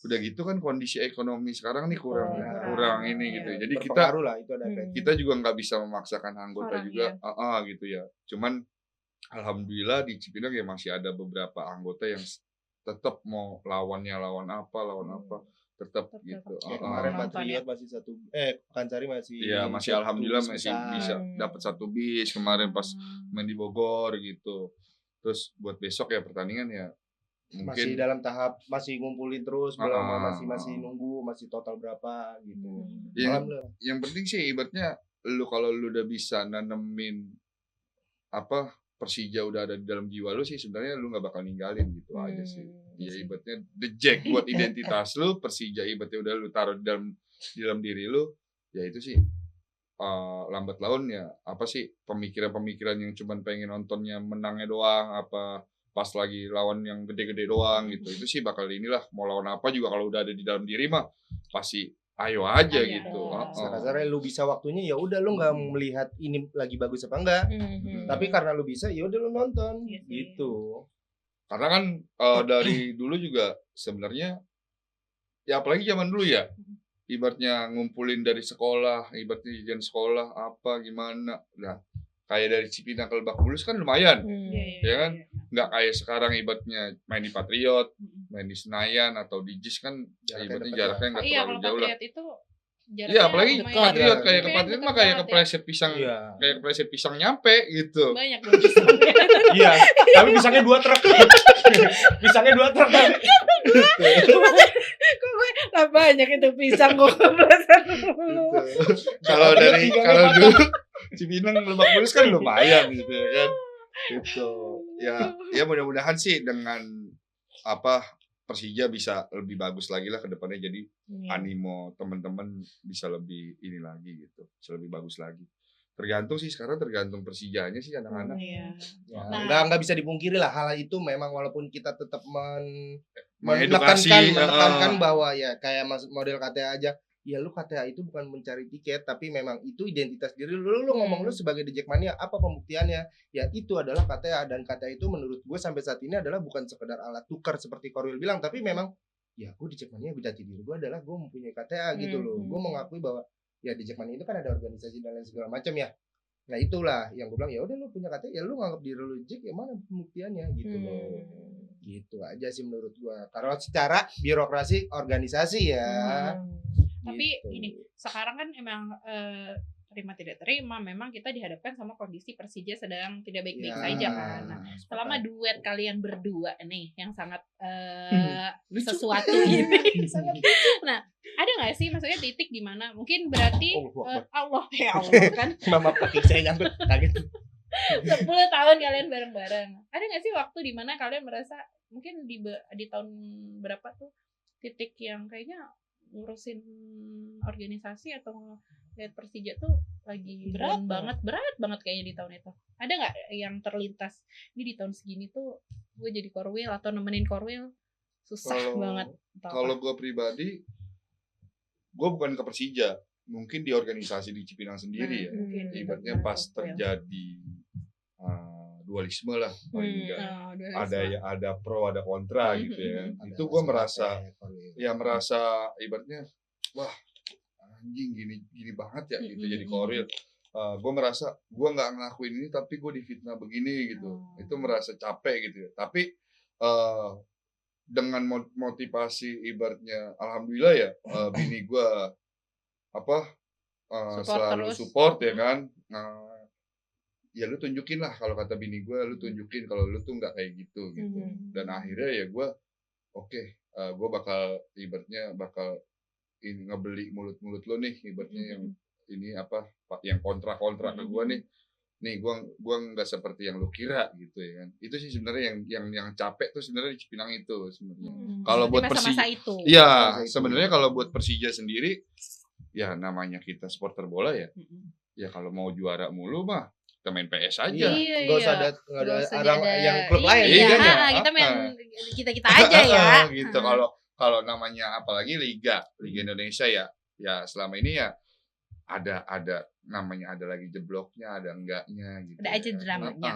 Udah gitu kan kondisi ekonomi sekarang nih kurang ini gitu. Jadi berpengaruh lah, itu ada kita juga nggak bisa memaksakan anggota juga, gitu ya. Cuman alhamdulillah di Cipinang ya masih ada beberapa anggota yang tetap mau lawan apa. tetap Tetap. gitu. Ya, Kemarin nonton Patriot masih satu Pekansari masih Iya, masih satu alhamdulillah bis masih besar. bisa dapat 1 bis kemarin pas main di Bogor gitu. Terus buat besok ya pertandingan ya Masih mungkin dalam tahap masih ngumpulin terus belum masih ah. nunggu masih total berapa gitu. Ya, Alhamdulillah. yang penting sih ibaratnya kalau lu udah bisa nanemin apa Persija udah ada di dalam jiwa lu sih sebenarnya lu nggak bakal ninggalin gitu aja sih. Ya ibaratnya the Jack buat identitas lu, Persija ibaratnya udah lu taruh di dalam diri lu, ya itu sih lambat laun ya apa sih pemikiran-pemikiran yang cuman pengen nontonnya menangnya doang apa pas lagi lawan yang gede-gede doang gitu. Itu sih bakal inilah mau lawan apa juga kalau udah ada di dalam diri mah pasti ayo aja Ayo. gitu. Sekarang lu bisa waktunya ya udah lu nggak melihat ini lagi bagus apa enggak. Tapi karena lu bisa ya udah lu nonton Iya sih. gitu. Karena kan dari dulu juga sebenarnya ya apalagi zaman dulu ya ibaratnya ngumpulin dari sekolah, ibaratnya jajan sekolah apa gimana. Nah, kayak dari Cipinang ke Lebak Bulus kan lumayan. Ya kan? Nggak kayak sekarang ibaratnya main di Patriot, main di Senayan atau di JIS kan ibaratnya jaraknya nggak Iya, terlalu kalau jauh lah. Patriot itu jaraknya Iya, apalagi lumayan. Patriot kayak ke Tapi Patriot deket mah kayak banget ya. kepleset pisang, Iya. kayak kepleset pisang nyampe gitu. Banyak dong pisangnya. Iya, tapi pisangnya 2 truk. Pisangnya 2 truk tapi. Lah banyak itu pisang kok kebelasan mulu. Kalau dulu Cipinang Lebak Bulus kan lumayan gitu ya kan. Gitu. Ya mudah-mudahan sih dengan apa Persija bisa lebih bagus lagi lah ke depannya jadi animo teman-teman bisa lebih ini lagi gitu. Bisa lebih bagus lagi. Tergantung sih sekarang tergantung Persijanya sih anak-anak. Iya. Ya, Nah. nggak bisa dipungkiri lah hal itu memang walaupun kita tetap Mengedukasi, menekankan bahwa ya kayak model KTA aja ya lu KTA itu bukan mencari tiket tapi memang itu identitas diri lu ngomong lu sebagai The Jackmania apa pembuktiannya ya itu adalah KTA dan KTA itu menurut gue sampai saat ini adalah bukan sekedar alat tukar seperti Korwil bilang tapi memang ya gue The Jackmania jati diri gue adalah gue mempunyai KTA gitu loh gue mengakui bahwa ya The Jackmania itu kan ada organisasi dan lain segala macam ya. Nah itulah yang gue bilang ya udah lu punya KTA ya lu nganggap diri lu Jack ya mana pembuktiannya gitu loh. Gitu aja sih menurut gue. Kalau secara birokrasi organisasi ya. Tapi Gitu. ini sekarang kan emang terima tidak terima memang kita dihadapkan sama kondisi Persija sedang tidak baik-baik saja kan. Nah, selama duet kalian berdua nih yang sangat sesuatu ini nah ada nggak sih maksudnya titik di mana mungkin berarti Allah kan Mama pakai saya nyambut kaget. 10 tahun kalian bareng-bareng ada nggak sih waktu di mana kalian merasa mungkin di tahun berapa tuh titik yang kayaknya ngurusin organisasi atau lihat Persija tuh lagi berat banget kayaknya di tahun itu. Ada nggak yang terlintas ini di tahun segini tuh gue jadi Korwil atau nemenin Korwil susah banget. Kalau gue pribadi, gue bukan ke Persija, mungkin di organisasi di Cipinang sendiri ya. Ibaratnya pas terjadi dualisme lah, ada pro ada kontra gitu ya. Itu gue merasa ibaratnya wah anjing gini banget ya gitu jadi Korwil. Gue merasa gue nggak ngelakuin ini tapi gue difitnah begini gitu. Itu merasa capek gitu ya. Tapi dengan motivasi ibaratnya alhamdulillah ya bini gue selalu support ya kan. Ya lu tunjukin lah kalau kata bini gue lu tunjukin kalau lu tuh nggak kayak gitu. Dan akhirnya ya gue gue bakal ngebeli mulut-mulut lo nih ibaratnya yang ini yang kontra ke gue nih gue nggak seperti yang lu kira gitu ya kan. Itu sih sebenarnya yang capek tuh sebenarnya di Cipinang itu sebenarnya. Kalau buat Persija iya sebenarnya kalau buat Persija sendiri ya namanya kita supporter bola ya ya kalau mau juara mulu mah kita main PS aja. Nggak usah ada orang yang klub lain. Kita main kita aja ya. Gitu kalau namanya apalagi Liga Indonesia ya selama ini ya ada namanya ada lagi jebloknya ada enggaknya gitu. Ada aja dramanya.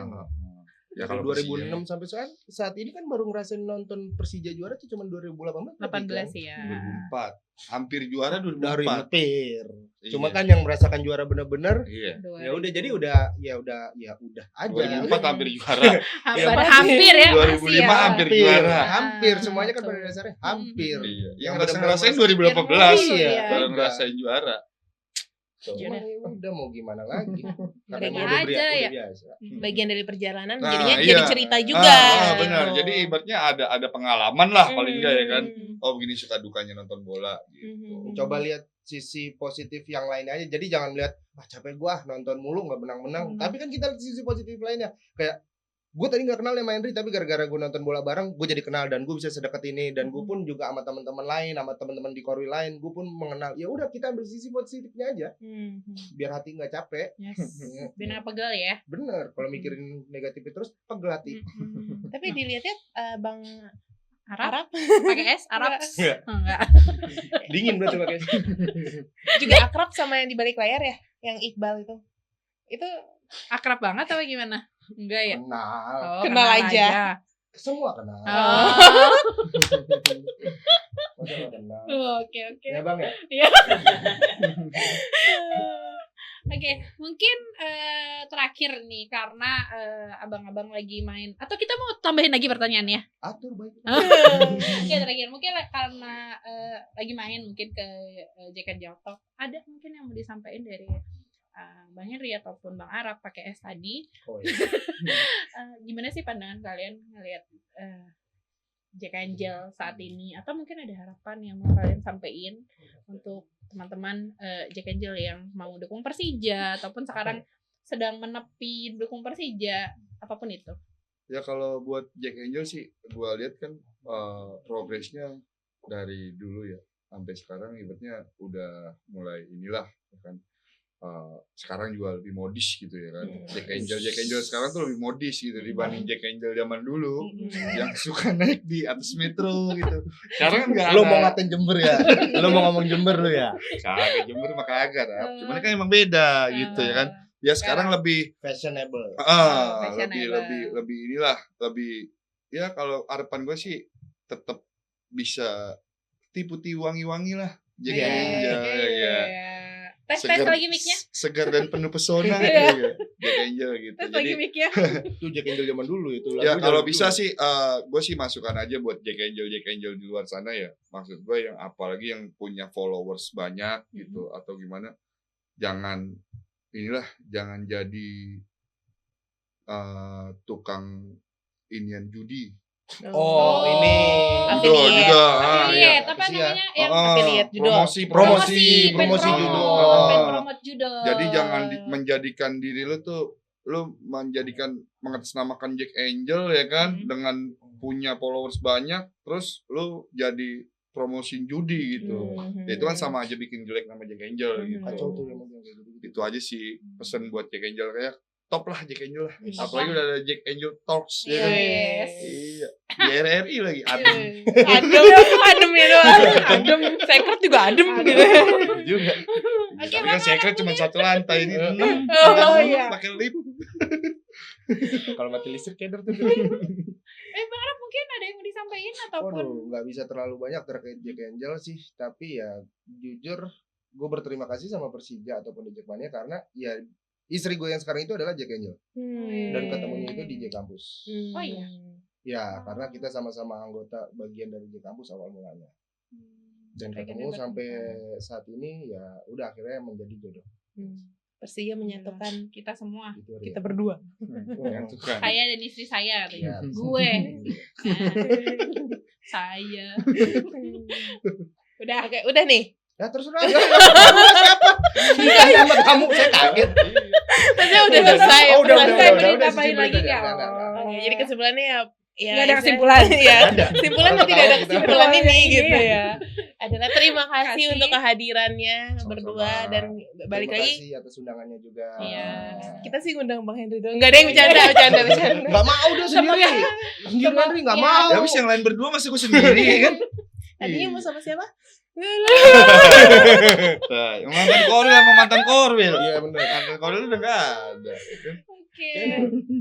Ya Dari kalau 2006 sampai saat ini kan baru ngerasain nonton Persija juara tuh cuma 2018. 18 ya. 2004. Hampir juara Dari 2004. hampir. Cuma Iya. kan yang merasakan juara bener-bener Iya. ya udah jadi udah aja. 2004 hampir juara. Hampir ya. 2005 masih ya. hampir juara. Hampir semuanya kan Betul. pada dasarnya hampir. Iya. Yang bener-bener ngerasain masuk 2018. Iya. Baru ngerasain juara. Cuma ya udah mau gimana lagi. Karena Bagian emang aja ya. udah biasa. Bagian dari perjalanan Nah, jadinya iya. jadi cerita juga. Benar. gitu. Jadi ibaratnya ada pengalaman lah paling enggak ya kan. Hmm. Oh begini suka dukanya nonton bola gitu. Hmm. Coba lihat sisi positif yang lainnya aja. Jadi jangan lihat capek gua nonton mulu nggak menang-menang. Tapi kan kita lihat sisi positif lainnya. Kayak gue tadi nggak kenal sama Henry, tapi gara-gara gue nonton bola bareng, gue jadi kenal dan gue bisa sedekat ini. Dan gue pun juga sama teman-teman lain, sama teman-teman di Korwil lain, gue pun mengenal. Ya udah kita ambil sisi positifnya aja, biar hati nggak capek. Yes. Biar nggak pegel ya. Bener. Kalau mikirin negatif terus pegel hati. Tapi dilihatnya Bang Arab Arab pakai S Arab. Enggak. Enggak. Dingin berarti pakai. juga akrab sama yang di balik layar ya, yang Iqbal itu. Itu Akrab banget apa gimana? Enggak ya? Kenal. Oh, Kenal aja. Semua kenal. Oh. Masa nggak kenal? Oke. Ya bang ya. Oke, mungkin terakhir nih karena abang-abang lagi main atau kita mau tambahin lagi pertanyaannya? Atur baik. Ya terakhir mungkin karena lagi main mungkin ke Jack and Jill Talk, ada mungkin yang mau disampaikan dari Bang Henry ataupun Bang Arab pakai S tadi. Oh, iya. Gimana sih pandangan kalian ngelihat Jack and Jill saat ini, atau mungkin ada harapan yang mau kalian sampaikan untuk teman-teman Jack and Jill yang mau dukung Persija ataupun sekarang sedang menepi dukung Persija, apapun itu? Ya kalau buat Jack Angel sih gua lihat kan progresnya dari dulu ya sampai sekarang ibaratnya udah mulai inilah ya kan. Sekarang juga lebih modis gitu ya kan. Jack Angel sekarang tuh lebih modis gitu dibanding Jack Angel zaman dulu yang suka naik di atas metro gitu. Sekarang kan enggak Lo mau ngatain Jember ya? Lo mau ngomong Jember lo ya? kagak Jember mah kagak. Cuman kan emang beda gitu ya kan. Ya sekarang lebih Fashionable. lebih inilah, lebih ya kalau harapan gue sih tetap bisa tipu-tipu wangi-wangi lah Jack Angel ya. Tes lagi mic-nya. Segar dan penuh pesona Iya. gitu. Jack Angel gitu. Tes lagi Jadi mic-nya. Itu Jack Angel zaman dulu itu. ya lagu kalau zaman bisa dulu. sih gue sih masukkan aja buat Jack Angel di luar sana ya. Maksud gue yang apalagi yang punya followers banyak gitu atau gimana, jangan jadi tukang inian judi. Oh, ini Affiliate. juga. Affiliate, apa Iya. namanya? Yang affiliate judo. Promosi Promosi pengen judo. pengen promote judo. Jadi jangan menjadikan diri lu tuh lu mengatasnamakan Jack Angel ya kan dengan punya followers banyak terus lu jadi promosin judi gitu. Ya, itu kan sama aja bikin jelek nama Jack Angel Kacau gitu. tuh emang yang kayak gitu. Itu aja sih pesan buat Jack Angel, kayak top lah Jack Angel lah. Yes. Apalagi udah ada Jack Angel Talks ya kan. Yes. Iya. Di RRI lagi adem. Adem ya doang. Adem. Secret juga adem gitu. juga. Oke, Tapi kan secret cuma satu lantai ini 6. Oh, iya. Pakai lift. Kalau mati listrik keder tuh. Bang Arab mungkin ada yang mau disampaikan ataupun Waduh, nggak bisa terlalu banyak terkait Jack Angel sih. Tapi ya jujur, gue berterima kasih sama Persija ataupun di Jackmania karena ya istri gue yang sekarang itu adalah Jack Angel dan ketemunya itu di Jack Kampus. Oh iya. Ya, karena kita sama-sama anggota bagian dari Jack Kampus awal mulanya. Dan ketemu sampai saat ini ya udah akhirnya menjadi jodoh. Persija menyatukan kita semua. Gitu, kita berdua. Yang suka. Saya dan istri saya katanya. Ya. Gue. Saya. Udah, oke, udah nih. Ya terserah. Siapa? Bukan sama kamu, saya kaget. Maksudnya udah selesai. Oh, udah, Selesai. udah, Ditambahin udah, lagi udah, nggak? udah, udah. Oke, jadi kesimpulannya ya Nggak ada kesimpulan. Ya, Ada. kesimpulan Kalau tidak ada tahu kita. kesimpulan ini Iya. gitu ya. Adalah terima kasih Kasih. untuk kehadirannya Sama-sama. berdua dan balik Terima lagi kasih atas undangannya juga. Iya. kita sih ngundang Bang Henry doang. Enggak ada yang bercanda. Enggak mau udah sendiri. Sendiri Henry enggak Iya. mau. Ya habis yang lain berdua masih gue sendiri kan. Tadinya mau sama siapa? Nah, mantan Korwil sama mantan Korwil. Iya benar. Mantan Korwil udah nggak ada. Oke.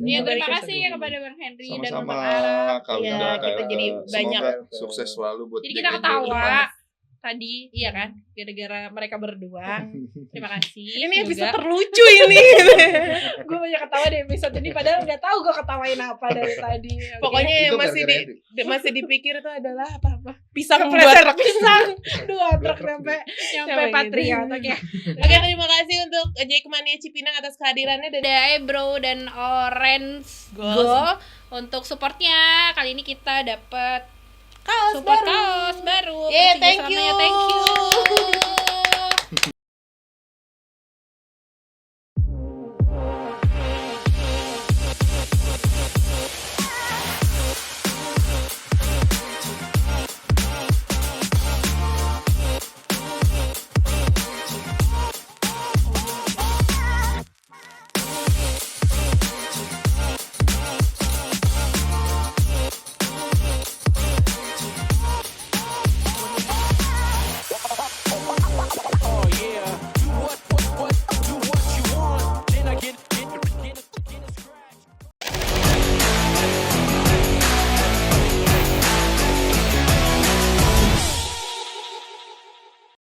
Ya terima kasih ya kepada Bang Henry dan Sama-sama Bang Arab. Kak Iya, Winda, kita Kak jadi Eka. banyak. Semoga sukses selalu buat Jadi kita JKJ. ketawa tadi, iya kan? Gara-gara mereka berdua. Terima kasih. Ini episode juga. terlucu ini. Gue banyak ketawa di episode ini padahal nggak tahu gue ketawain apa dari tadi. Oke. Pokoknya yang Itu masih gara-gara masih dipikir itu adalah apa? Pisang kepleset dua truk. pisang 2 truk truk nyampe Sampai Patriot. gitu. Oke. Oke, terima kasih untuk Jackmania Cipinang atas kehadirannya dan Ada Ebro dan Orange Go untuk supportnya. Kali ini kita dapat kaos support baru. kaos baru. Yeah, Persija thank Surabaya, you. thank you.